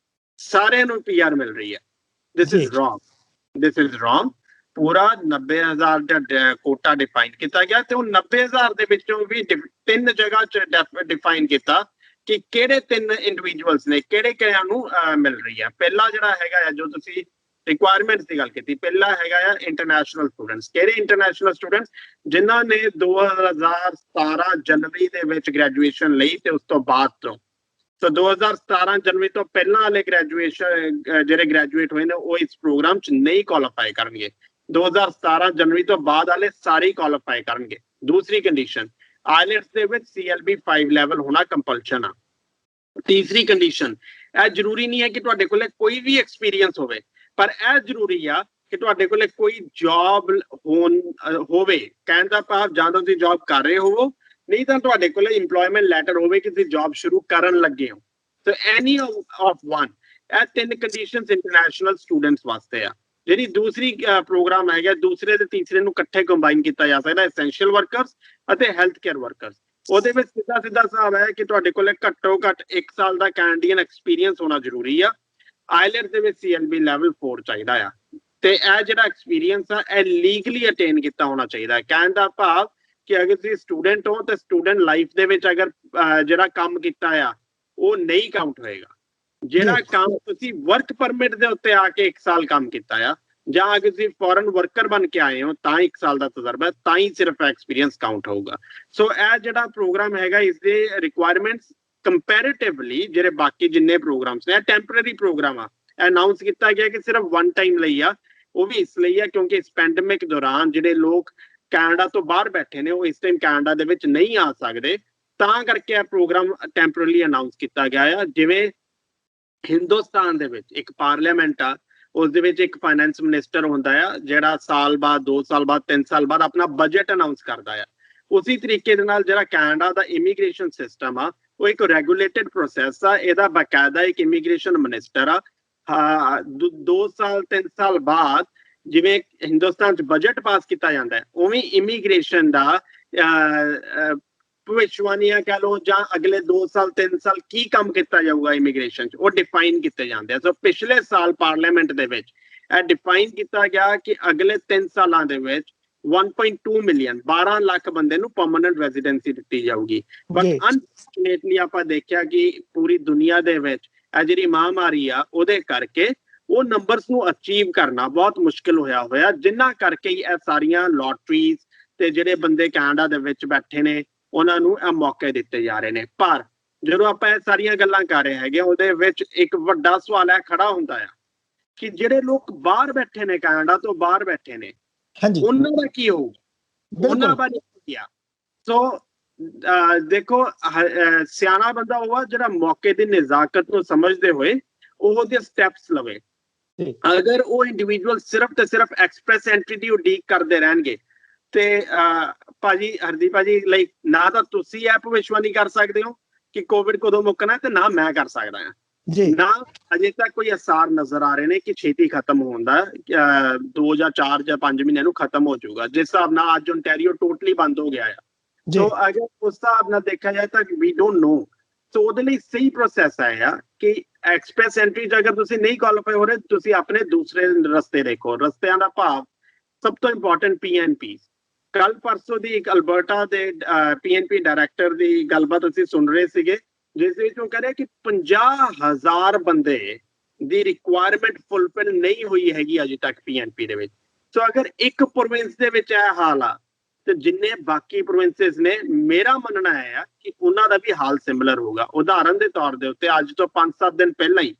ਸਾਰਿਆਂ ਨੂੰ PR ਮਿਲ ਰਹੀ ਹੈ। This is wrong. ਪੂਰਾ 90,000 ਦਾ ਕੋਟਾ ਡਿਫਾਈਨ ਕੀਤਾ ਗਿਆ ਤੇ ਉਹ 90,000 ਦੇ ਵਿੱਚੋਂ ਵੀ 3 ਜਗ੍ਹਾ ਚ ਡਿਫਾਈਨ ਕੀਤਾ ਕਿ ਕਿਹੜੇ 3 ਇੰਡੀਵਿਜੂਅਲਸ ਨੇ, ਕਿਹੜੇ ਨੂੰ ਮਿਲ ਰਹੀ ਹੈ। ਪਹਿਲਾ ਜਿਹੜਾ ਹੈਗਾ ਆ, ਜੋ ਤੁਸੀਂ ਰਿਕੁਆਇਰਮੈਂਟਸ ਦੀ ਗੱਲ ਕੀਤੀ, ਪਹਿਲਾ ਹੈਗਾ ਆ ਇੰਟਰਨੈਸ਼ਨਲ ਸਟੂਡੈਂਟਸ। ਕਿਹੜੇ ਇੰਟਰਨੈਸ਼ਨਲ ਸਟੂਡੈਂਟਸ? ਜਿਨ੍ਹਾਂ ਨੇ 2017 ਜਨਵਰੀ ਦੇ ਵਿੱਚ ਗ੍ਰੈਜੂਏਸ਼ਨ ਲਈ ਤੇ ਉਸ ਤੋਂ ਬਾਅਦ ਤੋਂ, ਸੋ 2017 ਜਨਵਰੀ ਤੋਂ ਪਹਿਲਾਂ ਵਾਲੇ ਜਿਹੜੇ ਗ੍ਰੈਜੂਏਟ ਹੋਏ ਨੇ ਉਹ ਇਸ ਪ੍ਰੋਗਰਾਮ 'ਚ ਨਹੀਂ ਕੁਆਲੀਫਾਈ ਕਰਨਗੇ। 2017 ਜਨਵਰੀ ਤੋਂ ਬਾਅਦ ਵਾਲੇ ਸਾਰੇ ਕੁਆਲੀਫਾਈ ਕਰਨਗੇ। ਦੂਸਰੀ ਕੰਡੀਸ਼ਨ, ਆਈਲੈਟਸ ਦੇ ਵਿੱਚ CLB 5 ਲੈਵਲ ਹੋਣਾ ਕੰਪਲਸ਼ਨ ਆ। ਤੀਸਰੀ ਕੰਡੀਸ਼ਨ, ਇਹ ਜ਼ਰੂਰੀ ਨਹੀਂ ਹੈ ਕਿ ਤੁਹਾਡੇ ਕੋਲ ਕੋਈ ਵੀ ਐਕਸਪੀਰੀਅੰਸ ਹੋਵੇ, ਪਰ ਇਹ ਜ਼ਰੂਰੀ ਆ ਕਿ ਤੁਹਾਡੇ ਕੋਲ ਕੋਈ ਜੌਬ ਹੋਵੇ। ਕਹਿਣ ਦਾ ਭਾਵ ਜਾਂ ਤਾਂ ਤੁਸੀਂ ਜੌਬ ਕਰ ਰਹੇ ਹੋਵੋ, ਨਹੀਂ ਤਾਂ ਤੁਹਾਡੇ ਕੋਲ ਇੰਪਲੋਇਮੈਂਟ ਲੈਟਰ ਹੋਵੇ ਕਿ ਤੁਸੀਂ ਜੌਬ ਸ਼ੁਰੂ ਕਰਨ ਲੱਗੇ ਹੋ। ਸੋ ਐਨੀ ਆਫ ਵਨ, ਇਹ 3 ਕੰਡੀਸ਼ਨਸ ਇੰਟਰਨੈਸ਼ਨਲ ਸਟੂਡੈਂਟਸ ਵਾਸਤੇ ਆ। ਜਿਹੜੀ ਦੂਸਰੀ ਪ੍ਰੋਗਰਾਮ ਹੈਗਾ, ਦੂਸਰੇ ਤੇ ਤੀਸਰੇ ਨੂੰ ਇਕੱਠੇ ਕੰਬਾਈਨ ਕੀਤਾ ਜਾ ਸਕਦਾ, ਐਸੈਂਸ਼ੀਅਲ ਵਰਕਰਸ ਅਤੇ ਹੈਲਥ ਕੇਅਰ ਵਰਕਰਸ। ਉਹਦੇ ਵਿੱਚ ਸਿੱਧਾ ਹਿਸਾਬ ਹੈ ਕਿ ਤੁਹਾਡੇ ਕੋਲ ਘੱਟੋ ਘੱਟ 1 ਸਾਲ ਦਾ ਕੈਨੇਡੀਅਨ ਐਕਸਪੀਰੀਅੰਸ ਹੋਣਾ ਜ਼ਰੂਰੀ ਆ। ਆਈਲੈਟਸ ਦੇ ਵਿੱਚ CLB ਲੈਵਲ 4 ਚਾਹੀਦਾ ਆ, ਤੇ ਇਹ ਜਿਹੜਾ ਐਕਸਪੀਰੀਅੰਸ ਆ ਇਹ ਲੀਗਲੀ ਅਟੇਨ ਕੀਤਾ ਹੋਣਾ ਚਾਹੀਦਾ। ਕਹਿਣ ਦਾ ਭਾਵ ਕਿ ਅਗਰ ਤੁਸੀਂ ਸਟੂਡੈਂਟ ਹੋ ਤਾਂ ਸਟੂਡੈਂਟ ਲਾਈਫ ਦੇ ਵਿੱਚ ਅਗਰ ਜਿਹੜਾ ਕੰਮ ਕੀਤਾ ਆ ਉਹ ਨਹੀਂ ਕਾਊਂਟ ਹੋਏਗਾ। ਜਿਹੜਾ ਕੰਮ ਤੁਸੀਂ ਵਰਕ ਪਰਮਿਟ ਦੇ ਉੱਤੇ ਆ ਕੇ 1 ਸਾਲ ਕੰਮ ਕੀਤਾ ਆ, ਜਾਂ ਅਗਰ ਤੁਸੀਂ ਫੋਰਨ ਵਰਕਰ ਬਣ ਕੇ ਆਏ ਹੋ ਤਾਂ 1 ਸਾਲ ਦਾ ਤਜਰਬਾ, ਤਾਂ ਹੀ ਸਿਰਫ ਐਕਸਪੀਰੀਅੰਸ ਕਾਊਂਟ ਹੋਊਗਾ। ਸੋ ਇਹ ਜਿਹੜਾ ਪ੍ਰੋਗਰਾਮ ਹੈਗਾ, ਇਸ ਦੇ ਰਿਕੁਆਇਰਮੈਂਟਸ ਕੰਪੈਰੀਟਿਵਲੀ ਜਿਹੜੇ ਬਾਕੀ ਜਿੰਨੇ ਪ੍ਰੋਗਰਾਮਸ ਨੇ, ਇਹ ਟੈਂਪਰੇਰੀ ਪ੍ਰੋਗਰਾਮ ਆ। ਅਨਾਉਂਸ ਕੀਤਾ ਗਿਆ ਕਿ ਸਿਰਫ 1 ਟਾਈਮ ਲਈ ਆ। ਉਹ ਵੀ ਇਸ ਲਈ ਆ ਕਿਉਂਕਿ ਇਸ ਪੈਂਡੇਮਿਕ ਦੌਰਾਨ ਜਿਹੜੇ ਲੋਕ ਕੈਨੇਡਾ ਤੋਂ ਬਾਹਰ ਬੈਠੇ ਨੇ ਉਹ ਇਸ ਟਾਈਮ ਕੈਨੇਡਾ ਦੇ ਵਿੱਚ ਨਹੀਂ ਆ ਸਕਦੇ, ਤਾਂ ਕਰਕੇ ਇਹ ਪ੍ਰੋਗਰਾਮ ਟੈਂਪਰੇਰੀ ਅਨਾਉਂਸ ਕੀਤਾ ਗਿਆ ਆ। ਜਿਵੇਂ ਹਿੰਦੁਸਤਾਨ ਦੇ ਵਿੱਚ ਇੱਕ ਪਾਰਲੀਮੈਂਟ ਆ, ਉਸ ਦੇ ਵਿੱਚ ਇੱਕ ਫਾਈਨੈਂਸ ਮਿਨਿਸਟਰ ਹੁੰਦਾ ਆ ਜਿਹੜਾ ਸਾਲ ਬਾਅਦ, 2 ਸਾਲ ਬਾਅਦ, 3 ਸਾਲ ਬਾਅਦ ਆਪਣਾ ਬਜਟ ਅਨਾਉਂਸ ਕਰਦਾ ਆ। ਉਸੇ ਤਰੀਕੇ ਦੇ ਨਾਲ ਜਿਹੜਾ ਕੈਨੇਡਾ ਦਾ ਇਮੀਗ੍ਰੇਸ਼ਨ ਸਿਸਟਮ ਆ ਉਹ ਇੱਕ ਰੈਗੂਲੇਟਡ ਪ੍ਰੋਸੈਸ ਆ। ਇਹਦਾ ਬਾਕਾਇਦਾ ਇੱਕ ਇਮੀਗ੍ਰੇਸ਼ਨ ਮਿਨਿਸਟਰ ਆ। 2 ਸਾਲ 3 ਸਾਲ ਬਾਅਦ ਜਿਵੇਂ ਹਿੰਦੁਸਤਾਨ 'ਚ ਬਜਟ ਪਾਸ ਕੀਤਾ ਜਾਂਦਾ ਹੈ, ਉਵੇਂ ਇਮੀਗ੍ਰੇਸ਼ਨ ਦਾ ਭਵਿੱਖਬਾਣੀਆਂ ਕਹਿ ਲਓ ਜਾਂ ਅਗਲੇ 2 ਸਾਲ 3 ਸਾਲ ਕੀ ਕੰਮ ਕੀਤਾ ਜਾਊਗਾ ਇਮੀਗ੍ਰੇਸ਼ਨ 'ਚ, ਉਹ ਡਿਫਾਈਨ ਕੀਤੇ ਜਾਂਦੇ ਆ। ਸੋ ਪਿਛਲੇ ਸਾਲ ਪਾਰਲੀਮੈਂਟ ਦੇ ਵਿੱਚ ਇਹ ਡਿਫਾਈਨ ਕੀਤਾ ਗਿਆ ਕਿ ਅਗਲੇ 3 ਸਾਲਾਂ ਦੇ ਵਿੱਚ 1.2 ਮਿਲੀਅਨ 12 ਲੱਖ ਬੰਦੇ ਨੂੰ ਪਰਮਨੈਂਟ ਰੈਜ਼ੀਡੈਂਸੀ ਦਿੱਤੀ ਜਾਊਗੀ। ਬਟ ਅਨਫੋਰਚੂਨੇਟਲੀ ਆਪਾਂ ਦੇਖਿਆ ਕਿ ਪੂਰੀ ਦੁਨੀਆ ਦੇ ਵਿੱਚ ਇਹ ਜਿਹੜੀ ਮਹਾਮਾਰੀ ਆ ਉਹਦੇ ਕਰਕੇ ਉਹ ਨੰਬਰਸ ਨੂੰ ਅਚੀਵ ਕਰਨਾ ਬਹੁਤ ਮੁਸ਼ਕਿਲ ਹੋਇਆ, ਜਿਨ੍ਹਾਂ ਕਰਕੇ ਹੀ ਇਹ ਸਾਰੀਆਂ ਲੋਟਰੀਜ਼ ਤੇ ਜਿਹੜੇ ਬੰਦੇ ਕੈਨੇਡਾ ਦੇ ਵਿੱਚ ਬੈਠੇ ਨੇ ਉਹਨਾਂ ਨੂੰ ਇਹ ਮੌਕੇ ਦਿੱਤੇ ਜਾ ਰਹੇ ਨੇ। ਪਰ ਜਦੋਂ ਆਪਾਂ ਇਹ ਸਾਰੀਆਂ ਗੱਲਾਂ ਕਰ ਰਹੇ ਹੈਗੇ, ਉਹਦੇ ਵਿੱਚ ਇੱਕ ਵੱਡਾ ਸਵਾਲ ਹੈ ਖੜਾ ਹੁੰਦਾ ਆ ਕਿ ਜਿਹੜੇ ਲੋਕ ਬਾਹਰ ਬੈਠੇ ਨੇ, ਕੈਨੇਡਾ ਤੋਂ ਬਾਹਰ ਬੈਠੇ ਨੇ, ਉਹਨਾਂ ਦਾ ਕੀ ਹੋਊ, ਉਹਨਾਂ ਬਾਰੇ ਕੀ ਆ। ਸੋ ਦੇਖੋ, ਸਿਆਣਾ ਬੰਦਾ ਉਹ ਆ ਜਿਹੜਾ ਮੌਕੇ ਦੀ ਨਜ਼ਾਕਤ ਨੂੰ ਸਮਝਦੇ ਹੋਏ ਉਹਦੇ ਸਟੈਪਸ ਲਵੇ। ਅਗਰ ਉਹ ਇੰਡੀਵਿਜੂਅਲ ਸਿਰਫ ਤੇ ਸਿਰਫ ਐਕਸਪ੍ਰੈਸ ਐਂਟਰੀ ਦੀ ਉਡੀਕ ਕਰਦੇ ਰਹਿਣਗੇ ਤੇ ਭਾਜੀ, ਹਰਦੀਪ ਭਾਜੀ, ਲਾਈਕ ਨਾ ਤਾਂ ਤੁਸੀਂ ਇਹ ਭਵਿੱਖਬਾਣੀ ਕਰ ਸਕਦੇ ਹੋ ਕਿ ਕੋਵਿਡ ਕਦੋਂ ਮੁੱਕਣਾ, ਤੇ ਨਾ ਮੈਂ ਕਰ ਸਕਦਾ ਹਾਂ। ਨਾ ਅਜੇ ਤੱਕ ਕੋਈ ਅਸਾਰ ਨਜ਼ਰ ਆ ਰਹੇ ਨੇ ਕਿ ਛੇਤੀ ਖਤਮ ਹੋਣ ਦਾ, 2 ਜਾਂ 4 ਜਾਂ 5 ਮਹੀਨਿਆਂ ਨੂੰ ਖਤਮ ਹੋ ਜਾਊਗਾ। ਜਿਸ ਹਿਸਾਬ ਨਾਲ ਅੱਜ ਓਨਟਾਰੀਓ ਟੋਟਲੀ ਬੰਦ ਹੋ ਗਿਆ ਆ, ਸੋ ਅਗਰ ਉਸ ਹਿਸਾਬ ਨਾਲ ਦੇਖਿਆ ਜਾਏ ਤਾਂ ਵੀ ਡੋਂਟ ਨੋ। ਸੋ ਉਹਦੇ ਲਈ ਸਹੀ ਪ੍ਰੋਸੈਸ ਹੈ ਕਿ ਐਕਸਪ੍ਰੈਸ ਐਂਟਰੀ 'ਚ ਅਗਰ ਤੁਸੀਂ ਨਹੀਂ ਕੁਆਲੀਫਾਈ ਹੋ ਰਹੇ, ਤੁਸੀਂ ਆਪਣੇ ਦੂਸਰੇ ਰਸਤੇ ਦੇਖੋ। ਰਸਤਿਆਂ ਦਾ ਭਾਵ ਸਭ ਤੋਂ ਇੰਪੋਰਟੈਂਟ PNP। ਕੱਲ ਪਰਸੋਂ ਦੀ ਇੱਕ ਅਲਬਰਟਾ ਦੇ PNP ਡਾਇਰੈਕਟਰ ਦੀ ਗੱਲਬਾਤ ਅਸੀਂ ਸੁਣ ਰਹੇ ਸੀਗੇ, ਜਿਸ ਵਿੱਚ ਉਹ ਕਹਿ ਰਿਹਾ ਕਿ 50,000 ਬੰਦੇ ਦੀ ਰਿਕੁਆਇਰਮੈਂਟ ਫੁੱਲਫਿਲ ਨਹੀਂ ਹੋਈ ਹੈਗੀ ਅਜੇ ਤੱਕ PNP ਦੇ ਵਿੱਚ। ਸੋ ਅਗਰ ਇੱਕ ਪ੍ਰੋਵਿੰਸ ਦੇ ਵਿੱਚ ਇਹ ਹਾਲ ਆ ਤੇ ਜਿੰਨੇ ਬਾਕੀ ਪ੍ਰੋਵਿੰਸਸ ਨੇ, ਮੇਰਾ ਮੰਨਣਾ ਹੈ ਕਿ ਉਹਨਾਂ ਦਾ ਵੀ ਹਾਲ ਸਿਮਿਲਰ ਹੋਊਗਾ। ਉਦਾਹਰਨ ਦੇ ਤੌਰ ਦੇ ਉੱਤੇ ਅੱਜ ਤੋਂ 5-7 ਦਿਨ ਪਹਿਲਾਂ ਹੀ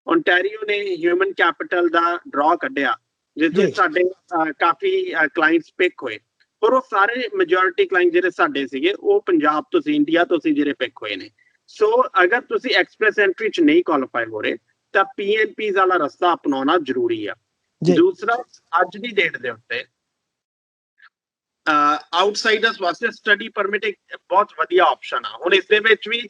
ਓਨਟਾਰੀਓ ਨੇ ਹਿਊਮਨ ਕੈਪੀਟਲ ਦਾ ਡਰਾਅ ਕੱਢਿਆ, ਜਿਸ ਵਿੱਚ ਸਾਡੇ ਕਾਫੀ ਕਲਾਇੰਟਸ ਪਿਕ ਹੋਏ, ਪਰ ਉਹ ਸਾਰੇ ਮੈਜੋਰਿਟੀ ਕਲਾਇੰਟ ਜਿਹੜੇ ਸਾਡੇ ਸੀਗੇ ਉਹ ਪੰਜਾਬ ਤੋਂ ਸੀ, ਇੰਡੀਆ ਤੋਂ ਸੀ ਜਿਹੜੇ ਪਿਕ ਹੋਏ ਨੇ। ਸੋ ਅਗਰ ਤੁਸੀਂ ਐਕਸਪ੍ਰੈਸ ਐਂਟਰੀ 'ਚ ਨਹੀਂ ਕੁਆਲੀਫਾਈ ਹੋ ਰਹੇ ਤਾਂ PNP ਵਾਲਾ ਰਸਤਾ ਅਪਣਾਉਣਾ ਜ਼ਰੂਰੀ ਆ। ਦੂਸਰਾ, ਅੱਜ ਦੀ ਡੇਟ ਦੇ ਉੱਤੇ ਆਊਟਸਾਈਡਰਸ ਵਾਸਤੇ ਸਟੱਡੀ ਪਰਮਿਟ ਇੱਕ ਬਹੁਤ ਵਧੀਆ ਆਪਸ਼ਨ ਆ। ਹੁਣ ਇਸ ਦੇ ਵਿੱਚ ਵੀ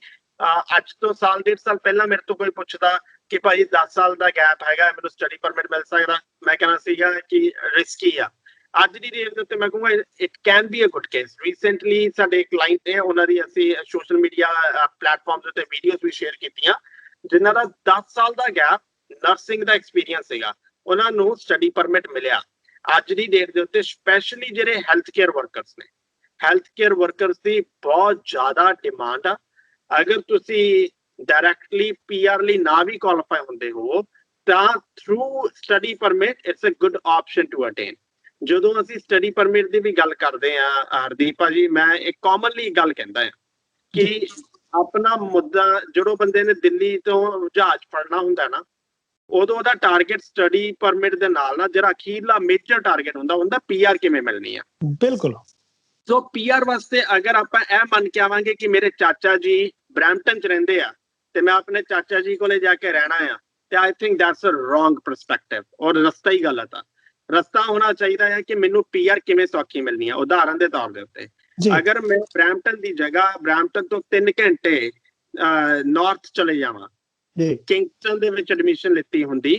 ਅੱਜ ਤੋਂ ਸਾਲ 1.5 ਸਾਲ ਪਹਿਲਾਂ ਮੇਰੇ ਤੋਂ ਕੋਈ ਪੁੱਛਦਾ ਕਿ ਭਾਈ 10 ਸਾਲ ਦਾ ਗੈਪ ਹੈਗਾ, ਮੈਨੂੰ ਸਟੱਡੀ ਪਰਮਿਟ ਮਿਲ ਸਕਦਾ, ਮੈਂ ਕਹਿਣਾ ਸੀਗਾ ਕਿ ਰਿਸਕੀ ਆ। ਅੱਜ ਦੀ ਡੇਟ ਦੇ ਉੱਤੇ ਮੈਂ ਕਹੂੰਗਾ it can be a good case. Recently ਸਾਡੇ ਕਲਾਇੰਟ ਨੇ, ਉਹਨਾਂ ਦੀ ਅਸੀਂ ਸੋਸ਼ਲ ਮੀਡੀਆ ਪਲੇਟਫਾਰਮਸ ਉੱਤੇ ਵੀਡੀਓਜ਼ ਵੀ ਸ਼ੇਅਰ ਕੀਤੀਆਂ, ਜਿਨ੍ਹਾਂ ਦਾ 10 ਸਾਲ ਦਾ ਗੈਪ ਨਰਸਿੰਗ ਦਾ ਐਕਸਪੀਰੀਅੰਸ ਸੀਗਾ, ਉਹਨਾਂ ਨੂੰ ਸਟੱਡੀ ਪਰਮਿਟ ਮਿਲਿਆ। ਅੱਜ ਦੀ ਡੇਟ ਦੇ ਉੱਤੇ ਸਪੈਸ਼ਲੀ ਜਿਹੜੇ ਹੈਲਥ ਕੇਅਰ ਵਰਕਰਸ ਨੇ, ਹੈਲਥ ਕੇਅਰ ਵਰਕਰਸ ਦੀ ਬਹੁਤ ਜ਼ਿਆਦਾ ਡਿਮਾਂਡ ਆ। ਅਗਰ ਤੁਸੀਂ ਡਾਇਰੈਕਟਲੀ ਪੀਆਰ ਲਈ ਨਾ ਵੀ ਕੁਆਲੀਫਾਈ ਹੁੰਦੇ ਹੋ ਤਾਂ through study permit it's a good option to attain. ਜਦੋਂ ਅਸੀਂ ਸਟੱਡੀ ਪਰਮਿਟ ਦੀ ਵੀ ਗੱਲ ਕਰਦੇ ਆ ਹਰਦੀਪ ਭਾਜੀ, ਮੈਂ ਇੱਕ ਕਾਮਨਲੀ ਗੱਲ ਕਹਿੰਦਾ ਆ ਕਿ ਆਪਣਾ ਮੁੱਦਾ ਜਦੋਂ ਬੰਦੇ ਨੇ ਦਿੱਲੀ ਤੋਂ ਜਹਾਜ਼ ਫੜਨਾ ਹੁੰਦਾ ਨਾ, ਉਦੋਂ ਉਹਦਾ ਟਾਰਗੇਟ ਸਟੱਡੀ ਪਰਮਿਟ ਦੇ ਨਾਲ ਨਾ ਜਿਹੜਾ ਅਖੀਰਲਾ ਮੇਜਰ ਟਾਰਗੇਟ ਹੁੰਦਾ ਪੀਆਰ ਕਿਵੇਂ ਮਿਲਣੀ ਆ। ਬਿਲਕੁਲ। ਸੋ ਪੀਆਰ ਵਾਸਤੇ ਅਗਰ ਆਪਾਂ ਇਹ ਮੰਨ ਕੇ ਆਵਾਂਗੇ ਕਿ ਮੇਰੇ ਚਾਚਾ ਜੀ ਬਰੈਂਪਟਨ ਚ ਰਹਿੰਦੇ ਆ ਤੇ ਮੈਂ ਆਪਣੇ ਚਾਚਾ ਜੀ ਕੋਲੇ ਜਾ ਕੇ ਰਹਿਣਾ ਆ, ਤੇ I think that's a wrong perspective, ਔਰ ਰਸਤਾ ਹੀ ਗਲਤ ਆ। ਰਸਤਾ ਹੋਣਾ ਚਾਹੀਦਾ ਹੈ ਕਿ ਮੈਨੂੰ ਪੀਆਰ ਕਿਵੇਂ ਸੌਖੀ ਮਿਲਣੀ ਆ। ਉਦਾਹਰਨ ਦੇ ਤੌਰ ਦੇ ਉੱਤੇ ਅਗਰ ਮੈਂ ਬਰੈਂਪਟਨ ਦੀ ਜਗ੍ਹਾ ਬਰੈਂਪਟਨ ਤੋਂ 3 ਘੰਟੇ ਨਾਰਥ ਚਲੇ ਜਾਵਾਂ, ਕਿੰਗਸਟਨ ਦੇ ਵਿੱਚ ਐਡਮਿਸ਼ਨ ਲਿੱਤੀ ਹੁੰਦੀ,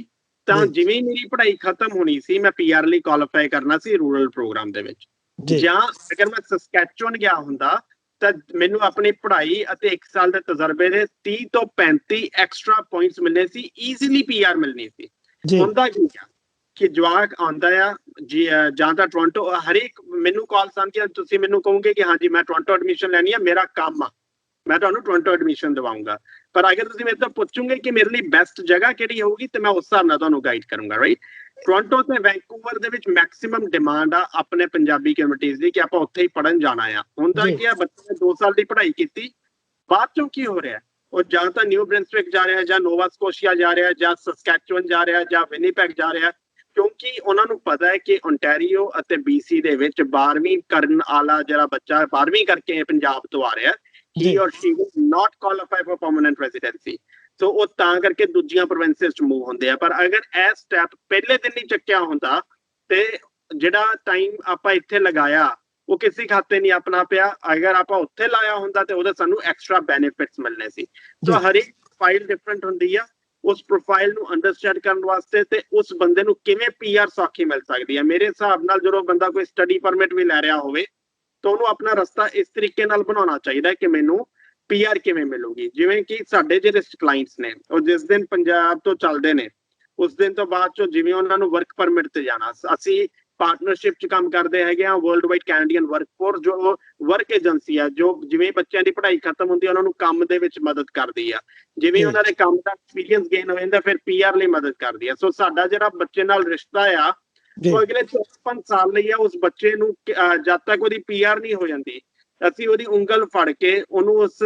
ਤਾਂ ਜਿਵੇਂ ਮੇਰੀ ਪੜ੍ਹਾਈ ਖਤਮ ਹੋਣੀ ਸੀ ਮੈਂ ਪੀਆਰ ਲਈ ਕੁਆਲੀਫਾਈ ਕਰਨਾ ਸੀ ਰੂਰਲ ਪ੍ਰੋਗਰਾਮ ਦੇ ਵਿੱਚ। ਜਾਂ ਅਗਰ ਮੈਂ ਸਸਕੈਚੁਅਨ ਗਿਆ ਹੁੰਦਾ ਤਾਂ ਮੈਨੂੰ ਆਪਣੀ ਪੜ੍ਹਾਈ ਅਤੇ 1 ਸਾਲ ਦੇ ਤਜਰਬੇ ਦੇ 30 ਤੋਂ 35 ਐਕਸਟਰਾ ਪੁਆਇੰਟਸ ਮਿਲਨੇ ਸੀ, ਈਜ਼ੀਲੀ ਪੀਆਰ ਮਿਲਣੀ ਸੀ। ਹੁੰਦਾ ਕੀ ਆ ਕਿ ਜਵਾਕ ਆਉਂਦਾ ਆ ਜੀ ਜਾਂ ਤਾਂ ਟੋਰਾਂਟੋ, ਹਰੇਕ ਮੈਨੂੰ ਕਾਲਸ ਆਉਂਦੀਆਂ, ਤੁਸੀਂ ਮੈਨੂੰ ਕਹੋਗੇ ਕਿ ਹਾਂਜੀ ਮੈਂ ਟੋਰਾਂਟੋ ਐਡਮਿਸ਼ਨ ਲੈਣੀ ਆ, ਮੇਰਾ ਕੰਮ ਆ, ਮੈਂ ਤੁਹਾਨੂੰ ਟੋਰਾਂਟੋ ਐਡਮਿਸ਼ਨ ਦਿਵਾਉਂਗਾ। ਪਰ ਅਗਰ ਤੁਸੀਂ ਮੇਰੇ ਤੋਂ ਪੁੱਛੋਗੇ ਕਿ ਮੇਰੇ ਲਈ ਬੈਸਟ ਜਗ੍ਹਾ ਕਿਹੜੀ ਹੋਊਗੀ ਤੇ ਮੈਂ ਉਸ ਹਿਸਾਬ ਨਾਲ ਤੁਹਾਨੂੰ ਗਾਈਡ ਕਰੂੰਗਾ, ਰਾਈਟ। ਟੋਰਾਂਟੋ ਤੇ ਵੈਂਕੂਵਰ ਦੇ ਵਿੱਚ ਮੈਕਸਿਮਮ ਡਿਮਾਂਡ ਆ ਆਪਣੇ ਪੰਜਾਬੀ ਕਮਿਊਨਿਟੀਜ਼ ਦੀ ਕਿ ਆਪਾਂ ਉੱਥੇ ਹੀ ਪੜ੍ਹਨ ਜਾਣਾ ਆ। ਹੁੰਦਾ ਕੀ ਆ, ਬੱਚੇ ਨੇ 2 ਸਾਲ ਦੀ ਪੜ੍ਹਾਈ ਕੀਤੀ, ਬਾਅਦ ਚੋਂ ਕੀ ਹੋ ਰਿਹਾ, ਉਹ ਜਾਂ ਤਾਂ ਨਿਊ ਬ੍ਰਿੰਸਵਿਕ ਜਾ ਰਿਹਾ, ਜਾਂ ਨੋਵਾ ਸਕੋਸ਼ੀਆ ਜਾ ਰਿਹਾ, ਜਾਂ ਸਸਕੈਚੁਅਨ ਜਾ ਰਿਹਾ, ਜਾਂ ਵਿਨੀਪੈਗ ਜਾ ਰਿਹਾ, ਕਿਉਂਕਿ ਉਹਨਾਂ ਨੂੰ ਪਤਾ ਹੈ ਕਿ ਓਨਟਾਰੀਓ ਅਤੇ BC ਦੇ ਵਿੱਚ 12ਵੀਂ ਕਰਨ ਵਾਲਾ ਜਿਹੜਾ ਬੱਚਾ 12ਵੀਂ ਕਰਕੇ ਪੰਜਾਬ ਤੋਂ ਆ ਰਿਹਾ, he or she will not qualify for permanent residency। ਸੋ ਉਹ ਤਾਂ ਕਰਕੇ ਦੂਜੀਆਂ ਪ੍ਰੋਵਿੰਸਿਸ ਚ ਮੂਵ ਹੁੰਦੇ ਆ। ਪਰ ਅਗਰ ਇਹ ਸਟੈਪ ਪਹਿਲੇ ਦਿਨ ਹੀ ਚੱਕਿਆ ਹੁੰਦਾ ਤੇ ਜਿਹੜਾ ਟਾਈਮ ਆਪਾਂ ਇੱਥੇ ਲਗਾਇਆ ਉਹ ਕਿਸੇ ਖਾਤੇ ਨਹੀਂ ਆਪਣਾ ਪਿਆ। ਅਗਰ ਆਪਾਂ ਉੱਥੇ ਲਾਇਆ ਹੁੰਦਾ ਤੇ ਉਹਦੇ ਸਾਨੂੰ ਐਕਸਟਰਾ ਬੈਨੀਫਿਟਸ ਮਿਲਣੇ ਸੀ। ਸੋ ਹਰੇਕ ਫਾਈਲ ਡਿਫਰੈਂਟ ਹੁੰਦੀ ਆ। ਉਸ ਪ੍ਰੋਫਾਈਲ ਨੂੰ ਅੰਡਰਸਟੈਂਡ ਕਰਨ ਵਾਸਤੇ ਤੇ ਉਸ ਬੰਦੇ ਨੂੰ ਕਿਵੇਂ ਪੀਆਰ ਸੌਖੀ ਮਿਲ ਸਕਦੀ ਹੈ, ਮੇਰੇ ਹਿਸਾਬ ਨਾਲ ਜਦੋਂ ਬੰਦਾ ਕੋਈ ਸਟੱਡੀ ਪਰਮਿਟ ਵੀ ਲੈ ਰਿਹਾ ਹੋਵੇ ਤਾਂ ਉਹਨੂੰ ਆਪਣਾ ਰਸਤਾ ਇਸ ਤਰੀਕੇ ਨਾਲ ਬਣਾਉਣਾ ਚਾਹੀਦਾ ਕਿ ਮੈਨੂੰ ਪੀਆਰ ਕਿਵੇਂ ਮਿਲੂਗੀ। ਜਿਵੇਂ ਕਿ ਸਾਡੇ ਜਿਹੜੇ ਕਲਾਇੰਟਸ ਨੇ ਉਹ ਜਿਸ ਦਿਨ ਪੰਜਾਬ ਤੋਂ ਚੱਲਦੇ ਨੇ ਉਸ ਦਿਨ ਤੋਂ ਬਾਅਦ ਚੋਂ ਜਿਵੇਂ ਉਹਨਾਂ ਨੂੰ ਵਰਕ ਪਰਮਿਟ ਤੇ ਜਾਣਾ, ਅਸੀਂ ਪਾਰਟਨਰਸ਼ਿਪ ਚ ਕੰਮ ਕਰਦੇ ਹੈਗੇ ਆ ਵਰਲਡ ਵਾਈਡ ਕੈਨੇਡੀਅਨ ਵਰਕਫੋਰਸ, ਜੋ ਵਰਕ ਏਜੰਸੀ ਆ, ਜੋ ਜਿਵੇਂ ਬੱਚਿਆਂ ਦੀ ਪੜ੍ਹਾਈ ਖਤਮ ਹੁੰਦੀ ਆ ਉਹਨਾਂ ਨੂੰ ਕੰਮ ਦੇ ਵਿੱਚ ਮਦਦ ਕਰਦੀ ਆ। ਜਿਵੇਂ ਉਹਨਾਂ ਦੇ ਕੰਮ ਦਾ ਐਕਸਪੀਰੀਅੰਸ ਗੇਨ ਹੋ ਜਾਂਦਾ ਫਿਰ ਪੀਆਰ ਲਈ ਮਦਦ ਕਰਦੀ ਆ। ਸੋ ਸਾਡਾ ਜਿਹੜਾ ਬੱਚੇ ਨਾਲ ਰਿਸ਼ਤਾ ਆ ਉਹ ਅਗਲੇ 4-5 ਸਾਲ ਲਈ ਆ। ਉਸ ਬੱਚੇ ਨੂੰ ਜਦ ਤੱਕ ਉਹਦੀ ਪੀਆਰ ਨਹੀਂ ਹੋ ਜਾਂਦੀ ਅਸੀਂ ਉਹਦੀ ਉਂਗਲ ਫੜ ਕੇ ਉਹਨੂੰ ਉਸ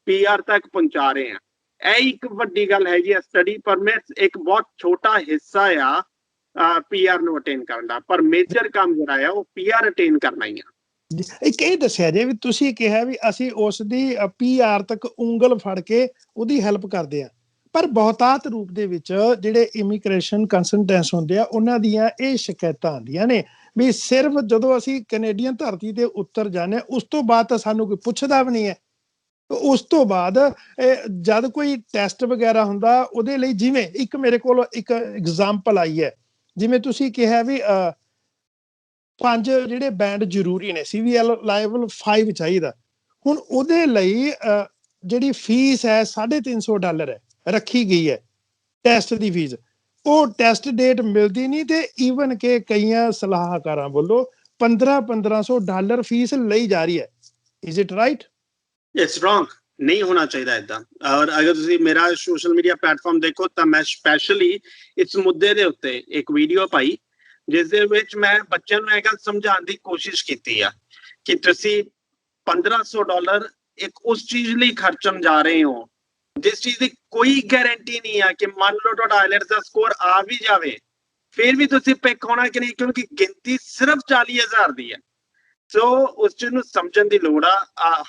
ਪੀਆਰ ਤੱਕ ਪਹੁੰਚਾ ਰਹੇ ਹਾਂ। ਇਹ ਇੱਕ ਵੱਡੀ ਗੱਲ ਹੈਗੀ ਆ। ਸਟੱਡੀ ਪਰਮਿਟ ਇੱਕ ਬਹੁਤ ਛੋਟਾ ਹਿੱਸਾ ਆ ਪੀਆਰ ਨੂੰ ਅਟੇਨ ਕਰਨ ਦਾ, ਪਰ ਮੇਜਰ ਕੰਮ ਜਿਹੜਾ ਆ ਉਹ ਪੀਆਰ ਅਟੇਨ ਕਰਨਾ ਹੀ ਆ। ਇੱਕ ਇਹ ਦੱਸਿਆ ਜੇ ਵੀ ਤੁਸੀਂ ਕਿਹਾ ਵੀ ਅਸੀਂ ਉਸ ਦੀ ਪੀਆਰ ਤੱਕ ਉਂਗਲ ਫੜ ਕੇ ਉਹਦੀ ਹੈਲਪ ਕਰਦੇ ਆ, ਪਰ ਬਹੁਤਾਤ ਰੂਪ ਦੇ ਵਿੱਚ ਜਿਹੜੇ ਇਮੀਗ੍ਰੇਸ਼ਨ ਕੰਸਲਟੈਂਟਸ ਹੁੰਦੇ ਆ ਉਹਨਾਂ ਦੀਆਂ ਇਹ ਸ਼ਿਕਾਇਤਾਂ ਆਉਂਦੀਆਂ ਨੇ ਵੀ ਸਿਰਫ ਜਦੋਂ ਅਸੀਂ ਕੈਨੇਡੀਅਨ ਧਰਤੀ ਤੇ ਉਤਰ ਜਾਂਦੇ ਉਸ ਤੋਂ ਬਾਅਦ ਤਾਂ ਸਾਨੂੰ ਕੋਈ ਪੁੱਛਦਾ ਵੀ ਨਹੀਂ ਹੈ। ਉਸ ਤੋਂ ਬਾਅਦ ਜਦ ਕੋਈ ਟੈਸਟ ਵਗੈਰਾ ਹੁੰਦਾ ਉਹਦੇ ਲਈ, ਜਿਵੇਂ ਇੱਕ ਮੇਰੇ ਕੋਲ ਇੱਕ ਐਗਜ਼ਾਮਪਲ ਆਈ ਹੈ, ਜਿਵੇਂ ਤੁਸੀਂ ਕਿਹਾ ਵੀ 5 ਜਿਹੜੇ ਬੈਂਡ ਜ਼ਰੂਰੀ ਨੇ, CVL ਲੈਵਲ 5 ਚਾਹੀਦਾ। ਹੁਣ ਉਹਦੇ ਲਈ ਜਿਹੜੀ ਫੀਸ ਹੈ $350 ਹੈ, ਰੱਖੀ ਗਈ ਹੈ ਟੈਸਟ ਦੀ ਫੀਸ। ਉਹ ਟੈਸਟ ਡੇਟ ਮਿਲਦੀ ਨਹੀਂ ਤੇ ਈਵਨ ਕਿ ਕਈਆਂ ਸਲਾਹਕਾਰਾਂ ਵੱਲੋਂ $1500 ਫੀਸ ਲਈ ਜਾ ਰਹੀ ਹੈ। Is it right? It's wrong, ਨਹੀਂ ਹੋਣਾ ਚਾਹੀਦਾ ਇਦਾਂ। ਔਰ ਅਗਰ ਤੁਸੀਂ ਮੇਰਾ ਸੋਸ਼ਲ ਮੀਡੀਆ ਪਲੇਟਫਾਰਮ ਦੇਖੋ ਤਾਂ ਮੈਂ ਸਪੈਸ਼ਲੀ ਇਸ ਮੁੱਦੇ ਦੇ ਉੱਤੇ ਇੱਕ ਵੀਡੀਓ ਪਾਈ ਜਿਸ ਦੇ ਵਿੱਚ ਮੈਂ ਬੱਚਿਆਂ ਨੂੰ ਇਹ ਗੱਲ ਸਮਝਾਉਣ ਦੀ ਕੋਸ਼ਿਸ਼ ਕੀਤੀ ਆ ਕਿ ਤੁਸੀਂ $1500 ਇੱਕ ਉਸ ਚੀਜ਼ ਲਈ ਖਰਚਣ ਜਾ ਰਹੇ ਹੋ ਜਿਸ ਚੀਜ਼ ਦੀ ਕੋਈ ਗਾਰੰਟੀ ਨਹੀਂ ਆ ਕਿ ਮੰਨ ਲਓ ਤੁਹਾਡਾ ਆਈਲੈਟਸ ਦਾ ਸਕੋਰ ਆ ਵੀ ਜਾਵੇ ਫਿਰ ਵੀ ਤੁਸੀਂ ਪਿਕ ਹੋਣਾ ਕਿ ਨਹੀਂ, ਕਿਉਂਕਿ ਗਿਣਤੀ ਸਿਰਫ 40000 ਦੀ ਹੈ। ਸੋ ਉਸ ਚੀਜ਼ ਨੂੰ ਸਮਝਣ ਦੀ ਲੋੜ ਆ।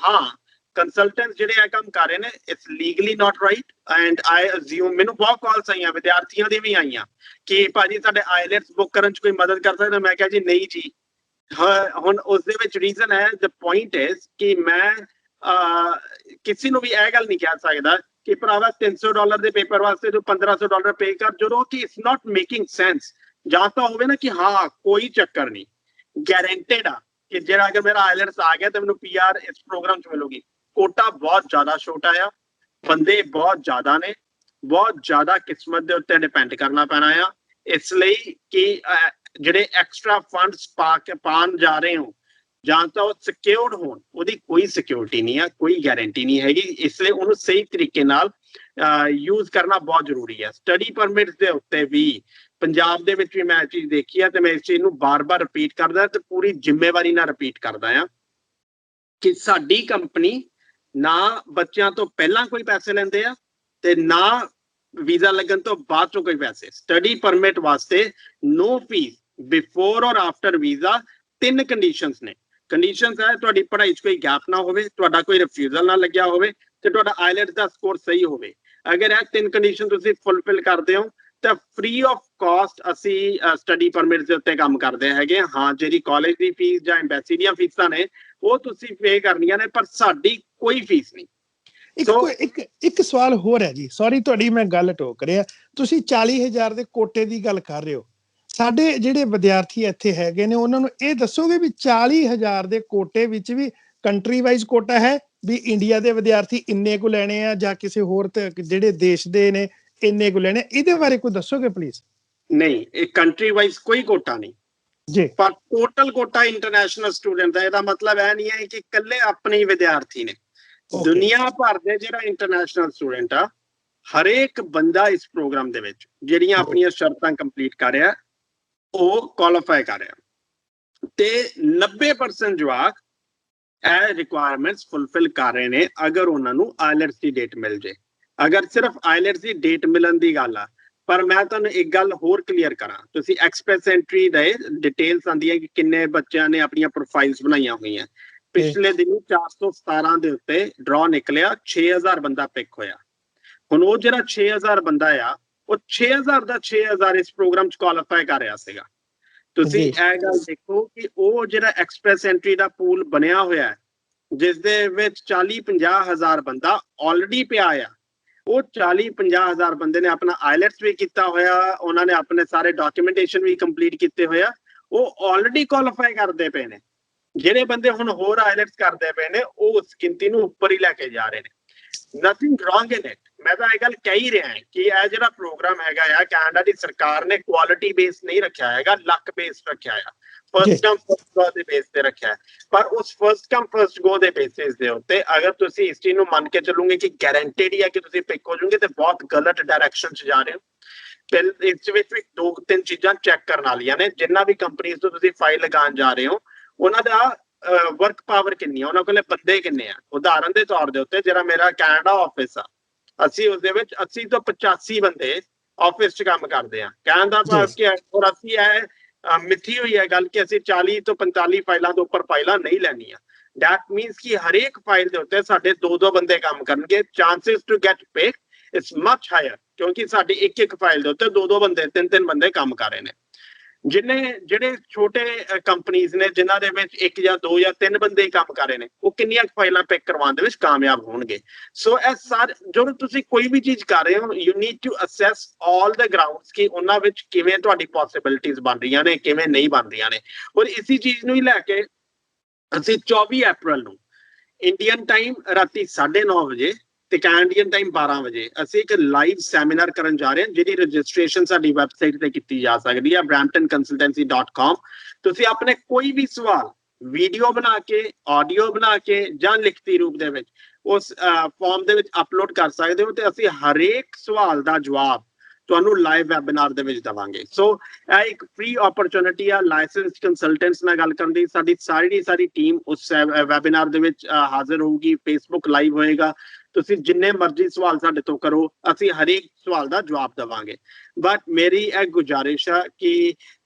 ਹਾਂ, ਕੰਸਲਟੈਂਟ ਜਿਹੜੇ ਇਹ ਕੰਮ ਕਰ ਰਹੇ ਨੇ it's legally not right and I assume, ਮੈਨੂੰ ਬਹੁਤ ਕਾਲਸ ਆਈਆਂ ਵਿਦਿਆਰਥੀਆਂ ਦੀ ਵੀ ਆਈਆਂ ਕਿ ਭਾਜੀ ਸਾਡੇ ਆਈਲੈਟਸ ਬੁੱਕ ਕਰਨ 'ਚ ਕੋਈ ਮਦਦ ਕਰ ਸਕਦਾ। ਮੈਂ ਕਿਹਾ ਜੀ ਨਹੀਂ ਜੀ। ਹੁਣ ਉਸ ਦੇ ਵਿੱਚ ਰੀਜ਼ਨ ਹੈ, ਦ ਪੁਆਇੰਟ ਇਜ਼ ਕਿ ਮੈਂ ਕਿਸੇ ਨੂੰ ਵੀ ਇਹ ਗੱਲ ਨਹੀਂ ਕਹਿ ਸਕਦਾ ਕਿ ਭਰਾਵਾ $300 ਦੇ ਪੇਪਰ ਵਾਸਤੇ ਤੂੰ $1500 ਪੇ ਕਰ, ਜਦੋਂ ਕਿ ਇਟਸ ਨਾਟ ਮੇਕਿੰਗ ਸੈਂਸ। ਜਾਂ ਤਾਂ ਹੋਵੇ ਨਾ ਕਿ ਹਾਂ ਕੋਈ ਚੱਕਰ ਨਹੀਂ, ਗਾਰੰਟਡ ਆ ਕਿ ਜਿਹੜਾ ਅਗਰ ਮੇਰਾ ਆਈਲੈਟਸ ਆ ਗਿਆ ਤਾਂ ਮੈਨੂੰ ਪੀਆਰ ਇਸ ਪ੍ਰੋਗਰਾਮ 'ਚ ਮਿਲੂਗੀ। ਕੋਟਾ ਬਹੁਤ ਜ਼ਿਆਦਾ ਛੋਟਾ ਆ, ਬੰਦੇ ਬਹੁਤ ਜ਼ਿਆਦਾ ਨੇ, ਬਹੁਤ ਜ਼ਿਆਦਾ ਕਿਸਮਤ ਦੇ ਉੱਤੇ ਡਿਪੈਂਡ ਕਰਨਾ ਪੈਣਾ ਆ। ਇਸ ਲਈ ਕਿ ਜਿਹੜੇ ਐਕਸਟਰਾ ਫੰਡਸ ਪਾਣ ਜਾ ਰਹੇ ਹੋ ਜਾਂ ਤਾਂ ਉਹ ਸਿਕਿਉਰਡ ਹੋਣ, ਉਹਦੀ ਕੋਈ ਸਿਕਿਉਰਿਟੀ ਨਹੀਂ ਆ, ਕੋਈ ਗਾਰੰਟੀ ਨਹੀਂ ਹੈਗੀ। ਇਸ ਲਈ ਉਹਨੂੰ ਸਹੀ ਤਰੀਕੇ ਨਾਲ ਯੂਜ਼ ਕਰਨਾ ਬਹੁਤ ਜ਼ਰੂਰੀ ਹੈ। ਸਟੱਡੀ ਪਰਮਿਟਸ ਦੇ ਉੱਤੇ ਵੀ ਪੰਜਾਬ ਦੇ ਵਿੱਚ ਵੀ ਮੈਂ ਇਹ ਚੀਜ਼ ਦੇਖੀ ਆ ਤੇ ਮੈਂ ਇਸ ਚੀਜ਼ ਨੂੰ ਬਾਰ-ਬਾਰ ਰਿਪੀਟ ਕਰਦਾ ਤੇ ਪੂਰੀ ਜ਼ਿੰਮੇਵਾਰੀ ਨਾਲ ਰਿਪੀਟ ਕਰਦਾ ਆ ਕਿ ਸਾਡੀ ਕੰਪਨੀ ਨਾ ਬੱਚਿਆਂ ਤੋਂ ਪਹਿਲਾਂ ਕੋਈ ਪੈਸੇ ਲੈਂਦੇ ਆ ਤੇ ਨਾ ਵੀਜ਼ਾ ਲੱਗਣ ਤੋਂ ਬਾਅਦ ਚੋਂ ਕੋਈ ਪੈਸੇ। ਸਟੱਡੀ ਪਰਮਿਟ ਵਾਸਤੇ ਨੋ ਫੀਸ ਬਿਫੋਰ ਔਰ ਆਫਟਰ ਵੀਜ਼ਾ। 3 ਕੰਡੀਸ਼ਨਸ ਨੇ। ਕੰਡੀਸ਼ਨਸ ਹੈ ਤੁਹਾਡੀ ਪੜ੍ਹਾਈ 'ਚ ਕੋਈ ਗੈਪ ਨਾ ਹੋਵੇ, ਤੁਹਾਡਾ ਕੋਈ ਰਿਫਿਊਜ਼ਲ ਨਾ ਲੱਗਿਆ ਹੋਵੇ ਤੇ ਤੁਹਾਡਾ ਆਈਲੈਟਸ ਦਾ ਸਕੋਰ ਸਹੀ ਹੋਵੇ। ਅਗਰ ਇਹ 3 ਕੰਡੀਸ਼ਨ ਤੁਸੀਂ ਫੁੱਲਫਿਲ ਕਰਦੇ ਹੋ ਤਾਂ ਫ੍ਰੀ ਆਫ ਕਾਸਟ ਅਸੀਂ ਸਟੱਡੀ ਪਰਮਿਟ ਦੇ ਉੱਤੇ ਕੰਮ ਕਰਦੇ ਹੈਗੇ। ਹਾਂ, ਜਿਹੜੀ ਕਾਲਜ ਦੀ ਫੀਸ ਜਾਂ ਐਮਬੈਸੀ ਦੀਆਂ ਫੀਸਾਂ ਨੇ ਉਹ ਤੁਸੀਂ ਪੇ ਕਰਨੀਆਂ ਨੇ, ਪਰ ਸਾਡੀ ਕੋਈ ਫੀਸ ਨਹੀਂ। ਇੱਕ ਸਵਾਲ ਹੋਰ ਹੈ ਜੀ, ਸੌਰੀ ਤੁਹਾਡੀ ਮੈਂ ਗੱਲ ਟੋਕ ਰਿਹਾ। ਤੁਸੀਂ 40,000 ਦੇ ਕੋਟੇ ਦੀ ਗੱਲ ਕਰ ਰਹੇ ਹੋ। ਸਾਡੇ ਜਿਹੜੇ ਵਿਦਿਆਰਥੀ ਇੱਥੇ ਹੈਗੇ ਨੇ ਉਹਨਾਂ ਨੂੰ ਇਹ ਦੱਸੋਗੇ ਵੀ 40,000 ਦੇ ਕੋਟੇ ਵਿੱਚ ਵੀ ਕੰਟਰੀ ਵਾਈਜ਼ ਕੋਟਾ ਹੈ, ਵੀ ਇੰਡੀਆ ਦੇ ਵਿਦਿਆਰਥੀ ਇੰਨੇ ਕੁ ਲੈਣੇ ਆ ਜਾਂ ਕਿਸੇ ਹੋਰ ਜਿਹੜੇ ਦੇਸ਼ ਦੇ ਨੇ ਇੰਨੇ ਕੁ ਲੈਣੇ, ਇਹਦੇ ਬਾਰੇ ਕੋਈ ਦੱਸੋਗੇ ਪਲੀਜ਼? ਨਹੀਂ, ਇਹ ਕੰਟਰੀ ਵਾਈਜ਼ ਕੋਈ ਕੋਟਾ ਨਹੀਂ ਜੀ, ਪਰ ਟੋਟਲ ਕੋਟਾ ਇੰਟਰਨੈਸ਼ਨਲ ਸਟੂਡੈਂਟ ਦਾ। ਇਹਦਾ ਮਤਲਬ ਇਹ ਨਹੀਂ ਹੈ ਕਿ ਇਕੱਲੇ ਆਪਣੇ ਵਿਦਿਆਰਥੀ ਨੇ। ਦੁਨੀਆ ਭਰ ਦੇ ਜਿਹੜਾ ਇੰਟਰਨੈਸ਼ਨਲ ਸਟੂਡੈਂਟ ਆ, ਹਰੇਕ ਬੰਦਾ ਇਸ ਪ੍ਰੋਗਰਾਮ ਦੇ ਵਿੱਚ ਜਿਹੜੀਆਂ ਆਪਣੀਆਂ ਸ਼ਰਤਾਂ ਕੰਪਲੀਟ ਕਰ ਰਿਹਾ ਉਹ ਕੁਆਲੀਫਾਈ ਕਰ ਰਿਹਾ ਤੇ 90% ਜਵਾਕ ਇਹ ਰਿਕੁਆਇਰਮੈਂਟਸ ਫੁੱਲਫਿਲ ਕਰ ਰਹੇ ਨੇ ਅਗਰ ਉਹਨਾਂ ਨੂੰ ਆਈਲੈਟਸ ਦੀ ਡੇਟ ਮਿਲ ਜੇ। ਅਗਰ ਸਿਰਫ ਆਈਲੈਟਸ ਦੀ ਡੇਟ ਮਿਲਣ ਦੀ ਗੱਲ ਆ, ਪਰ ਮੈਂ ਤੁਹਾਨੂੰ ਇੱਕ ਗੱਲ ਹੋਰ ਕਲੀਅਰ ਕਰਾਂ, ਤੁਸੀਂ ਐਕਸਪ੍ਰੈਸ ਐਂਟਰੀ ਦੇ ਡਿਟੇਲਸ ਆਉਂਦੀਆਂ ਕਿ ਕਿੰਨੇ ਬੱਚਿਆਂ ਨੇ ਆਪਣੀਆਂ ਪ੍ਰੋਫਾਈਲਸ ਬਣਾਈਆਂ ਹੋਈਆਂ। ਪਿਛਲੇ ਦਿਨ 417 ਦੇ ਉੱਤੇ ਡਰਾ ਨਿਕਲਿਆ, 6000 ਬੰਦਾ ਪਿਕ ਹੋਇਆ। ਹੁਣ ਉਹ ਜਿਹੜਾ 6000 ਬੰਦਾ ਆ, ਉਹ 6000 ਦਾ 6000 ਇਸ ਪ੍ਰੋਗਰਾਮ 'ਚ ਕੁਆਲੀਫਾਈ ਕਰ ਰਿਹਾ ਸੀਗਾ। ਤੁਸੀਂ ਇਹ ਗੱਲ ਦੇਖੋ ਕਿ ਉਹ ਜਿਹੜਾ ਐਕਸਪ੍ਰੈਸ ਐਂਟਰੀ ਦਾ ਪੂਲ ਬਣਿਆ ਹੋਇਆ ਹੈ, ਜਿਸ ਦੇ ਵਿੱਚ 40-50 ਹਜ਼ਾਰ ਬੰਦਾ ਆਲਰੇਡੀ ਪਿਆ ਆ, ਉਹ 40-50 ਹਜ਼ਾਰ ਬੰਦੇ ਨੇ ਆਪਣਾ ਆਈਲੈਟਸ ਵੀ ਕੀਤਾ ਹੋਇਆ, ਉਹਨਾਂ ਨੇ ਆਪਣੇ ਸਾਰੇ ਡਾਕੂਮੈਂਟੇਸ਼ਨ ਵੀ ਕੰਪਲੀਟ ਕੀਤੇ ਹੋਇਆ, ਉਹ ਆਲਰੇਡੀ ਕੁਆਲੀਫਾਈ ਕਰਦੇ ਪਏ ਨੇ। ਜਿਹੜੇ ਬੰਦੇ ਹੁਣ ਹੋਰ ਆਈਲੈਟਸ ਕਰਦੇ ਪਏ ਨੇ ਉਹ ਉਸ ਗਿਣਤੀ ਨੂੰ ਉੱਪਰ ਹੀ ਲੈ ਕੇ ਜਾ ਰਹੇ ਨੇ। Nothing wrong in it. ਮੈਂ ਤਾਂ ਇਹ ਗੱਲ ਕਹਿ ਹੀ ਰਿਹਾ ਕਿ ਇਹ ਜਿਹੜਾ ਪ੍ਰੋਗਰਾਮ ਹੈਗਾ ਆ, ਕੈਨੇਡਾ ਦੀ ਸਰਕਾਰ ਨੇ ਕੁਆਲਿਟੀ ਬੇਸ ਨਹੀਂ ਰੱਖਿਆ ਹੈਗਾ, ਲੱਕ ਬੇਸ ਰੱਖਿਆ ਆ, ਫਰਸਟ ਕਮ ਫਰਸਟ ਗੋ ਦੇ ਬੇਸ ਤੇ ਰੱਖਿਆ। ਪਰ ਉਸ ਫਰਸਟ ਕਮ ਫਰਸਟ ਗੋ ਦੇ ਬੇਸਿਸ ਦੇ ਉੱਤੇ ਅਗਰ ਤੁਸੀਂ ਇਸ ਚੀਜ਼ ਨੂੰ ਮੰਨ ਕੇ ਚੱਲੋਗੇ ਕਿ ਗਾਰੰਟੀਡ ਹੀ ਹੈ ਕਿ ਤੁਸੀਂ ਪਿਕ ਹੋ ਜਾਓਗੇ ਤੇ ਬਹੁਤ ਗਲਤ ਡਾਇਰੈਕਸ਼ਨ 'ਚ ਜਾ ਰਹੇ ਹੋ। ਇਸ ਵਿੱਚ ਵੀ 2-3 ਚੀਜ਼ਾਂ ਚੈੱਕ ਕਰਨ ਵਾਲੀਆਂ ਨੇ। ਜਿੰਨਾ ਵੀ ਕੰਪਨੀਆਂ ਤੋਂ ਤੁਸੀਂ ਫਾਈਲ ਲਗਾਉਣ ਜਾ ਰਹੇ ਹੋ ਉਹਨਾਂ ਦਾ ਵਰਕ ਪਾਵਰ ਕਿੰਨੀ ਆ, ਉਹਨਾਂ ਕੋਲੇ ਬੰਦੇ ਕਿੰਨੇ ਆ। ਉਦਾਹਰਨ ਦੇ ਤੌਰ ਦੇ ਉੱਤੇ ਜਿਹੜਾ ਮੇਰਾ ਕੈਨੇਡਾ ਆਫਿਸ ਆ, ਅਸੀਂ ਉਸਦੇ ਵਿੱਚ 80 ਤੋਂ 85 ਬੰਦੇ ਆਫਿਸ 'ਚ ਕੰਮ ਕਰਦੇ ਆ। ਕਹਿਣ ਦਾ ਭਾਵ ਕਿ ਔਰ ਅਸੀਂ ਇਹ ਮਿੱਥੀ ਹੋਈ ਹੈ ਗੱਲ ਕਿ ਅਸੀਂ 40 ਤੋਂ 45 ਫਾਈਲਾਂ ਤੋਂ ਉੱਪਰ ਫਾਈਲਾਂ ਨਹੀਂ ਲੈਣੀਆਂ। ਦੈਟ ਮੀਨਸ ਕਿ ਹਰੇਕ ਫਾਈਲ ਦੇ ਉੱਤੇ ਸਾਡੇ 2-2 ਬੰਦੇ ਕੰਮ ਕਰਨਗੇ। Chances to get pick it's much higher, ਕਿਉਂਕਿ ਸਾਡੀ ਇੱਕ ਫਾਈਲ ਦੇ ਉੱਤੇ 2-2 ਬੰਦੇ 3-3 ਬੰਦੇ ਕੰਮ ਕਰ ਰਹੇ ਨੇ। ਜਿਹੜੇ ਛੋਟੇ ਕੰਪਨੀਆਂ ਨੇ ਜਿਨ੍ਹਾਂ ਦੇ ਵਿੱਚ 1 ਜਾਂ 2 ਜਾਂ 3 ਬੰਦੇ ਹੀ ਕੰਮ ਕਰ ਰਹੇ ਨੇ, ਉਹ ਕਿੰਨੀਆਂ ਫਾਈਲਾਂ ਪਿਕ ਕਰਵਾਉਣ ਦੇ ਵਿੱਚ ਕਾਮਯਾਬ ਹੋਣਗੇ। ਸੋ ਇਹ ਸਾਰੇ ਜਦੋਂ ਤੁਸੀਂ ਕੋਈ ਵੀ ਚੀਜ਼ ਕਰ ਰਹੇ ਹੋ, you need to assess all the grounds ਕਿ ਉਹਨਾਂ ਵਿੱਚ ਕਿਵੇਂ ਤੁਹਾਡੀ ਪੋਸੀਬਿਲਿਟੀਜ਼ ਬਣ ਰਹੀਆਂ ਨੇ, ਕਿਵੇਂ ਨਹੀਂ ਬਣ ਰਹੀਆਂ ਨੇ। ਔਰ ਇਸੇ ਚੀਜ਼ ਨੂੰ ਹੀ ਲੈ ਕੇ ਅਸੀਂ 24 ਅਪ੍ਰੈਲ ਨੂੰ ਇੰਡੀਅਨ ਟਾਈਮ ਰਾਤੀ 9:30 ਵਜੇ ਤੇ ਕੈਨੇਡੀਅਨ ਟਾਈਮ 12 ਵਜੇ ਅਸੀਂ ਇੱਕ ਲਾਈਵ ਸੈਮੀਨਾਰ ਕਰਨ ਜਾ ਰਹੇ ਹਾਂ, ਜਿਹਦੀ ਰਜਿਸਟ੍ਰੇਸ਼ਨ ਸਾਡੀ ਵੈਬਸਾਈਟ ਤੇ ਕੀਤੀ ਜਾ ਸਕਦੀ ਹੈ bramptonconsultancy.com। ਤੁਸੀਂ ਆਪਣੇ ਕੋਈ ਵੀ ਸਵਾਲ ਵੀਡੀਓ ਬਣਾ ਕੇ, ਆਡੀਓ ਬਣਾ ਕੇ ਜਾਂ ਲਿਖਤੀ ਰੂਪ ਦੇ ਵਿੱਚ ਉਸ ਫਾਰਮ ਦੇ ਵਿੱਚ ਅਪਲੋਡ ਕਰ ਸਕਦੇ ਹੋ ਤੇ ਅਸੀਂ ਹਰੇਕ ਸਵਾਲ ਦਾ ਜਵਾਬ ਤੁਹਾਨੂੰ ਲਾਈਵ ਵੈਬਿਨਾਰ ਦੇ ਵਿੱਚ ਦਵਾਂਗੇ। ਸੋ ਇਹ ਇੱਕ ਫ੍ਰੀ ਓਪਰਚੁਨਿਟੀ ਆ ਲਾਇਸੈਂਸਡ ਕੰਸਲਟੈਂਟਸ ਨਾਲ ਗੱਲ ਕਰਨ ਦੀ। ਸਾਡੀ ਸਾਰੀ ਟੀਮ ਉਸ ਵੈਬਿਨਾਰ ਦੇ ਵਿੱਚ ਹਾਜ਼ਰ ਹੋਊਗੀ। ਫੇਸਬੁੱਕ ਲਾਈਵ ਹੋਏਗਾ, ਤੁਸੀਂ ਜਿੰਨੇ ਮਰਜ਼ੀ ਸਵਾਲ ਸਾਡੇ ਤੋਂ ਕਰੋ, ਅਸੀਂ ਹਰੇਕ ਸਵਾਲ ਦਾ ਜਵਾਬ ਦੇਵਾਂਗੇ। ਬਟ ਮੇਰੀ ਇਹ ਗੁਜ਼ਾਰਿਸ਼ ਆ ਕਿ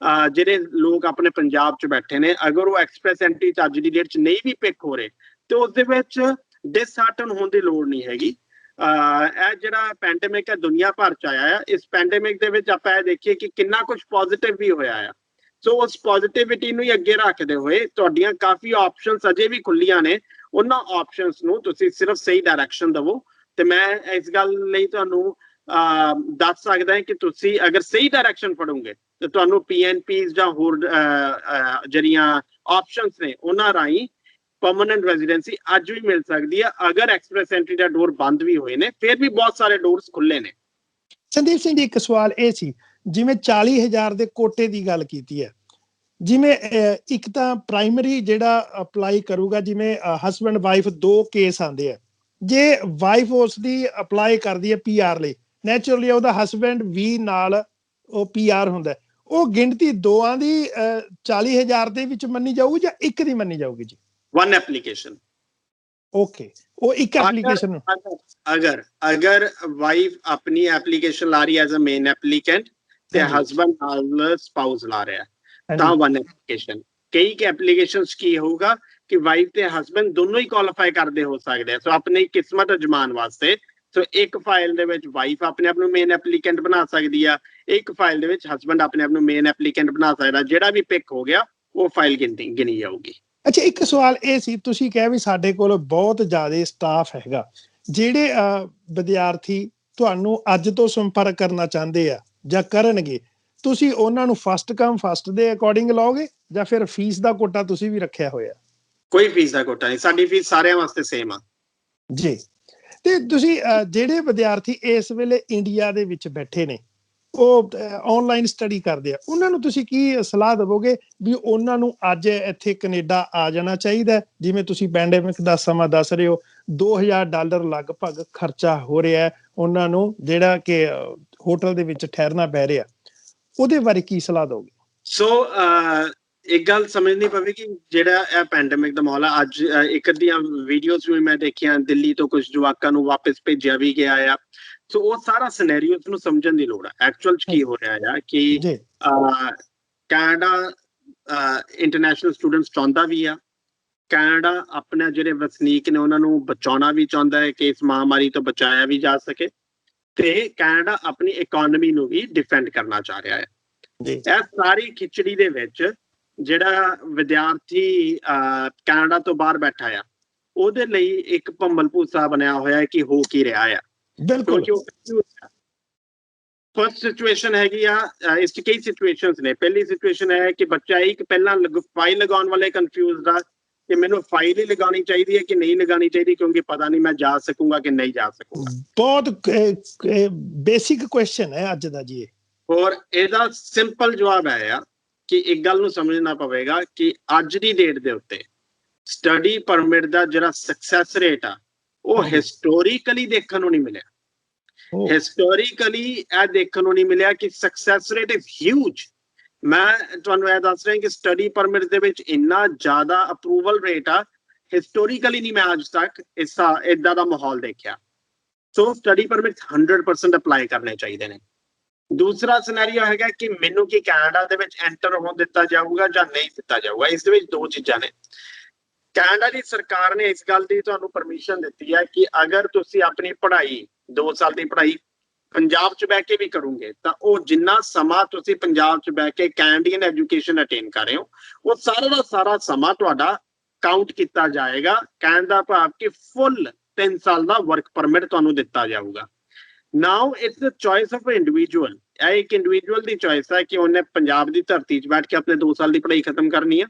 ਜਿਹੜੇ ਲੋਕ ਆਪਣੇ ਪੰਜਾਬ 'ਚ ਬੈਠੇ ਨੇ, ਅਗਰ ਉਹ ਐਕਸਪ੍ਰੈਸ ਐਂਟਰੀ ਅੱਜ ਦੀ ਡੇਟ 'ਚ ਨਹੀਂ ਵੀ ਪਿਕ ਹੋ ਰਹੇ ਤੇ ਉਸ ਦੇ ਵਿੱਚ ਡਿਸਹਾਰਟਨ ਹੋਣ ਦੀ ਲੋੜ ਨਹੀਂ ਹੈਗੀ। ਇਹ ਜਿਹੜਾ ਪੈਂਡੇਮਿਕ ਹੈ ਦੁਨੀਆ ਭਰ 'ਚ ਆਇਆ ਆ, ਇਸ ਪੈਂਡੇਮਿਕ ਦੇ ਵਿੱਚ ਆਪਾਂ ਇਹ ਦੇਖੀਏ ਕਿ ਕਿੰਨਾ ਕੁਝ ਪੋਜ਼ਿਟਿਵ ਵੀ ਹੋਇਆ ਆ। ਸੋ ਉਸ ਪੋਜ਼ਿਟਿਵਿਟੀ ਨੂੰ ਹੀ ਅੱਗੇ ਰੱਖਦੇ ਹੋਏ ਤੁਹਾਡੀਆਂ ਕਾਫੀ ਆਪਸ਼ਨਸ ਅਜੇ ਵੀ ਖੁੱਲੀਆਂ ਨੇ। ਉਹਨਾਂ ਆਪਸ਼ਨਸ ਨੂੰ ਤੁਸੀਂ ਸਿਰਫ ਸਹੀ ਡਾਇਰੈਕਸ਼ਨ ਦੇਵੋ ਤੇ ਮੈਂ ਇਸ ਗੱਲ ਲਈ ਤੁਹਾਨੂੰ ਦੱਸ ਸਕਦਾ ਕਿ ਤੁਸੀਂ ਅਗਰ ਸਹੀ ਡਾਇਰੈਕਸ਼ਨ ਫੜੋਗੇ ਤੇ ਤੁਹਾਨੂੰ PNPs ਜਾਂ ਹੋਰ ਜਿਹੜੀਆਂ ਆਪਸ਼ਨਸ ਨੇ ਉਹਨਾਂ ਰਾਹੀਂ ਪਰਮਨੈਂਟ ਰੈਜ਼ੀਡੈਂਸੀ ਅੱਜ ਵੀ ਮਿਲ ਸਕਦੀ ਹੈ। ਅਗਰ ਐਕਸਪ੍ਰੈਸ ਐਂਟਰੀ ਦਾ ਡੋਰ ਬੰਦ ਵੀ ਹੋਏ ਨੇ, ਫਿਰ ਵੀ ਬਹੁਤ ਸਾਰੇ ਡੋਰਸ ਖੁੱਲੇ ਨੇ। ਸੰਦੀਪ ਸਿੰਘ ਜੀ, ਇੱਕ ਸਵਾਲ ਇਹ ਸੀ ਜਿਵੇਂ 40,000 ਦੇ ਕੋਟੇ ਦੀ ਗੱਲ ਕੀਤੀ ਹੈ, ਜਿਵੇਂ ਇੱਕ ਤਾਂ ਪ੍ਰਾਇਮਰੀ ਜਿਹੜਾ ਅਪਲਾਈ ਕਰੂਗਾ, ਜਿਵੇਂ ਹਸਬੈਂਡ ਵਾਈਫ 2 ਕੇਸ ਆਉਂਦੇ ਆ, ਜੇ ਵਾਈਫ ਉਸ ਦੀ ਅਪਲਾਈ ਕਰਦੀ ਹੈ PR ਲਈ, ਨੈਚੁਰਲੀ ਉਹਦਾ ਹਸਬੈਂਡ ਵੀ ਨਾਲ ਉਹ PR ਹੁੰਦਾ, ਉਹ ਗਿਣਤੀ ਦੋਆਂ ਦੀ 40,000 ਦੇ ਵਿੱਚ ਮੰਨੀ ਜਾਊਗੀ ਜਾਂ ਇੱਕ ਦੀ ਮੰਨੀ ਜਾਊਗੀ ਜੀ? One application. ਓਕੇ, ਉਹ ਇੱਕ ਐਪਲੀਕੇਸ਼ਨ। अगर अगर वाइफ अपनी एप्लीकेशन ला रही है एज अ मेन एप्लीकेंट ते हस्बैंड नाल स्पाउस ला रहा है ਤਾਂ वन एप्लीकेशन। ਕਈ ਕਿ ਐਪਲੀਕੇਸ਼ਨਸ ਕੀ ਹੋਊਗਾ ਕਿ ਵਾਈਫ ਤੇ ਹਸਬੈਂਡ ਦੋਨੋਂ ਹੀ ਕੁਆਲੀਫਾਈ ਕਰਦੇ ਹੋ ਸਕਦੇ ਆ, ਸੋ ਆਪਣੀ ਕਿਸਮਤ ਅਜਮਾਉਣ ਵਾਸਤੇ। ਸੋ ਇੱਕ ਫਾਈਲ ਦੇ ਵਿੱਚ ਵਾਈਫ ਆਪਣੇ ਆਪ ਨੂੰ ਮੇਨ ਐਪਲੀਕੈਂਟ ਬਣਾ ਸਕਦੀ ਆ, ਇੱਕ ਫਾਈਲ ਦੇ ਵਿੱਚ ਹਸਬੈਂਡ ਆਪਣੇ ਆਪ ਨੂੰ ਮੇਨ ਐਪਲੀਕੈਂਟ ਬਣਾ ਸਕਦਾ, ਜਿਹੜਾ ਵੀ ਪਿਕ ਹੋ ਗਿਆ ਉਹ ਫਾਈਲ ਗਿਣੀ ਜਾਊਗੀ। ਅੱਛਾ, ਇੱਕ ਸਵਾਲ ਇਹ ਸੀ, ਤੁਸੀਂ ਕਿਹਾ ਵੀ ਸਾਡੇ ਕੋਲ ਬਹੁਤ ਜ਼ਿਆਦਾ ਸਟਾਫ ਹੈਗਾ, ਜਿਹੜੇ ਵਿਦਿਆਰਥੀ ਤੁਹਾਨੂੰ ਅੱਜ ਤੋਂ ਸੰਪਰਕ ਕਰਨਾ ਚਾਹੁੰਦੇ ਆ ਜਾਂ ਕਰਨਗੇ, ਤੁਸੀਂ ਉਹਨਾਂ ਨੂੰ ਫਸਟ ਕਮ ਫਸਟ ਦੇ ਅਕੋਰਡਿੰਗ ਲਾਓਗੇ ਜਾਂ ਫਿਰ ਫੀਸ ਦਾ ਕੋਟਾ ਤੁਸੀਂ ਵੀ ਰੱਖਿਆ ਹੋਇਆ? ਕੋਈ ਫੀਸ ਦਾ ਕੋਟਾ ਨਹੀਂ, ਸਾਡੀ ਫੀਸ ਸਾਰਿਆਂ ਵਾਸਤੇ ਸੇਮ ਆ ਜੀ। ਤੇ ਤੁਸੀਂ ਜਿਹੜੇ ਵਿਦਿਆਰਥੀ ਇਸ ਵੇਲੇ ਇੰਡੀਆ ਦੇ ਵਿੱਚ ਬੈਠੇ ਨੇ, ਉਹ ਆਨਲਾਈਨ ਸਟੱਡੀ ਕਰਦੇ ਆ, ਉਹਨਾਂ ਨੂੰ ਤੁਸੀਂ ਕੀ ਸਲਾਹ ਦੇਵੋਗੇ ਵੀ ਉਹਨਾਂ ਨੂੰ ਅੱਜ ਇੱਥੇ ਕੈਨੇਡਾ ਆ ਜਾਣਾ ਚਾਹੀਦਾ? ਜਿਵੇਂ ਤੁਸੀਂ ਪੈਂਡੇਮਿਕ ਦਾ ਸਮਾਂ ਦੱਸ ਰਹੇ ਹੋ, $2,000 ਲਗਭਗ ਖਰਚਾ ਹੋ ਰਿਹਾ ਉਹਨਾਂ ਨੂੰ, ਜਿਹੜਾ ਕਿ ਹੋਟਲ ਦੇ ਵਿੱਚ ਠਹਿਰਨਾ ਪੈ ਰਿਹਾ, ਉਹਦੇ ਬਾਰੇ ਕੀ ਸਲਾਹ ਦੋਗੇ? ਸੋ ਇੱਕ ਗੱਲ ਸਮਝਣੀ ਪਵੇਗੀ, ਜਿਹੜਾ ਇਹ ਪੈਂਡੇਮਿਕ ਦਾ ਮਾਹੌਲ ਆ, ਅੱਜ ਇੱਕ ਅੱਧੀਆਂ ਵੀਡੀਓਜ਼ ਵੀ ਮੈਂ ਦੇਖੀਆਂ, ਦਿੱਲੀ ਤੋਂ ਕੁਝ ਜਵਾਕਾਂ ਨੂੰ ਵਾਪਸ ਭੇਜਿਆ ਵੀ ਗਿਆ ਆ। ਸੋ ਉਹ ਸਾਰਾ ਸਿਨੈਰੀਓਜ਼ ਨੂੰ ਸਮਝਣ ਦੀ ਲੋੜ ਆ, ਐਕਚੁਅਲ 'ਚ ਕੀ ਹੋ ਰਿਹਾ ਆ ਕਿ ਕੈਨੇਡਾ ਇੰਟਰਨੈਸ਼ਨਲ ਸਟੂਡੈਂਟਸ ਚਾਹੁੰਦਾ ਵੀ ਆ, ਕੈਨੇਡਾ ਆਪਣੇ ਜਿਹੜੇ ਵਸਨੀਕ ਨੇ ਉਹਨਾਂ ਨੂੰ ਬਚਾਉਣਾ ਵੀ ਚਾਹੁੰਦਾ ਹੈ ਕਿ ਇਸ ਮਹਾਮਾਰੀ ਤੋਂ ਬਚਾਇਆ ਵੀ ਜਾ ਸਕੇ, ਤੇ ਕੈਨੇਡਾ ਆਪਣੀ ਇਕਨੋਮੀ ਨੂੰ ਵੀ ਡਿਫੈਂਡ ਕਰਨਾ ਚਾਹ ਰਿਹਾ ਹੈ। ਇਹ ਸਾਰੀ ਖਿਚੜੀ ਦੇ ਵਿੱਚ ਜਿਹੜਾ ਵਿਦਿਆਰਥੀ ਕੈਨੇਡਾ ਤੋਂ ਬਾਹਰ ਬੈਠਾ ਆ, ਉਹਦੇ ਲਈ ਇੱਕ ਭੰਬਲ ਭੂਸਾ ਬਣਿਆ ਹੋਇਆ ਹੈ ਕਿ ਹੋ ਕੀ ਰਿਹਾ ਆ। ਬਿਲਕੁਲ। ਫਸਟ ਸਿਚੁਏਸ਼ਨ ਹੈਗੀ ਆ, ਇਸ 'ਚ ਕਈ ਸਿਚੁਏਸ਼ਨਸ ਨੇ। ਪਹਿਲੀ ਸਿਚੁਏਸ਼ਨ ਹੈ ਕਿ ਬੱਚਾ ਇੱਕ ਪਹਿਲਾਂ ਫਾਈਲ ਲਗਾਉਣ ਵਾਲੇ ਕਨਫਿਊਜ਼ਡ ਆ ਕਿ ਮੈਨੂੰ ਫਾਈਲ ਹੀ ਲਗਾਉਣੀ ਚਾਹੀਦੀ ਹੈ ਕਿ ਨਹੀਂ ਲਗਾਉਣੀ ਚਾਹੀਦੀ, ਕਿਉਂਕਿ ਪਤਾ ਨਹੀਂ ਮੈਂ ਜਾ ਸਕੂੰਗਾ ਕਿ ਨਹੀਂ ਜਾ ਸਕੂੰਗਾ। ਬਹੁਤ ਬੇਸਿਕ ਕੁਐਸਚਨ ਹੈ ਅੱਜ ਦਾ ਜੀ। ਔਰ ਇਹਦਾ ਸਿੰਪਲ ਜਵਾਬ ਹੈ ਆ ਕਿ ਇੱਕ ਗੱਲ ਨੂੰ ਸਮਝਣਾ ਪਵੇਗਾ ਕਿ ਅੱਜ ਦੀ ਡੇਟ ਦੇ ਉੱਤੇ ਸਟੱਡੀ ਪਰਮਿਟ ਦਾ ਜਿਹੜਾ ਸਕਸੈਸ ਰੇਟ ਆ, ਉਹ ਹਿਸਟੋਰੀਕਲੀ ਦੇਖਣ ਨੂੰ ਨਹੀਂ ਮਿਲਿਆ। ਹਿਸਟੋਰੀਕਲੀ ਇਹ ਦੇਖਣ ਨੂੰ ਨਹੀਂ ਮਿਲਿਆ ਕਿ ਸਕਸੈਸ ਰੇਟ ਇਜ਼ ਹਿਊਜ। ਮੈਂ ਤੁਹਾਨੂੰ ਇਹ ਦੱਸ ਰਿਹਾ ਕਿ ਸਟੱਡੀ ਪਰਮਿਟ ਦੇ ਵਿੱਚ ਇੰਨਾ ਜ਼ਿਆਦਾ ਅਪਰੂਵਲ ਰੇਟ ਆ, ਹਿਸਟੋਰੀਕਲੀ ਨਹੀਂ ਮੈਂ ਅੱਜ ਤੱਕ ਏਦਾਂ ਦਾ ਮਾਹੌਲ ਦੇਖਿਆ। ਸੋ ਸਟੱਡੀ ਪਰਮਿਟ 100% ਅਪਲਾਈ ਕਰਨੇ ਚਾਹੀਦੇ ਨੇ। ਦੂਸਰਾ ਸਿਨੈਰੀਓ ਹੈਗਾ ਕਿ ਮੈਨੂੰ ਕੀ ਕੈਨੇਡਾ ਦੇ ਵਿੱਚ ਐਂਟਰ ਹੋਣ ਦਿੱਤਾ ਜਾਊਗਾ ਜਾਂ ਨਹੀਂ ਦਿੱਤਾ ਜਾਊਗਾ। ਇਸ ਦੇ ਵਿੱਚ ਦੋ ਚੀਜ਼ਾਂ ਨੇ। ਕੈਨੇਡਾ ਦੀ ਸਰਕਾਰ ਨੇ ਇਸ ਗੱਲ ਦੀ ਤੁਹਾਨੂੰ ਪਰਮਿਸ਼ਨ ਦਿੱਤੀ ਹੈ ਕਿ ਅਗਰ ਤੁਸੀਂ ਆਪਣੀ ਪੜ੍ਹਾਈ 2 ਸਾਲ ਦੀ ਪੜ੍ਹਾਈ ਪੰਜਾਬ 'ਚ ਬਹਿ ਕੇ ਵੀ ਕਰੋਗੇ, ਤਾਂ ਉਹ ਜਿੰਨਾ ਸਮਾਂ ਤੁਸੀਂ ਪੰਜਾਬ 'ਚ ਬਹਿ ਕੇ ਕੈਨੇਡੀਅਨ ਐਜੂਕੇਸ਼ਨ ਅਟੇਨ ਕਰ ਰਹੇ ਹੋ, ਉਹ ਸਾਰਾ ਦਾ ਸਾਰਾ ਸਮਾਂ ਤੁਹਾਡਾ ਕਾਊਂਟ ਕੀਤਾ ਜਾਏਗਾ। ਕਹਿਣ ਦਾ ਭਾਵ ਕਿ ਫੁੱਲ 3 ਸਾਲ ਦਾ ਵਰਕ ਪਰਮਿਟ ਤੁਹਾਨੂੰ ਦਿੱਤਾ ਜਾਊਗਾ। ਨਾਓ it's the choice of individual. ਇਹ ਇੱਕ ਇੰਡੀਵਿਜੂਅਲ ਦੀ ਚੋਇਸ ਹੈ ਕਿ ਉਹਨੇ ਪੰਜਾਬ ਦੀ ਧਰਤੀ 'ਚ ਬੈਠ ਕੇ ਆਪਣੇ 2 ਸਾਲ ਦੀ ਪੜ੍ਹਾਈ ਖਤਮ ਕਰਨੀ ਆ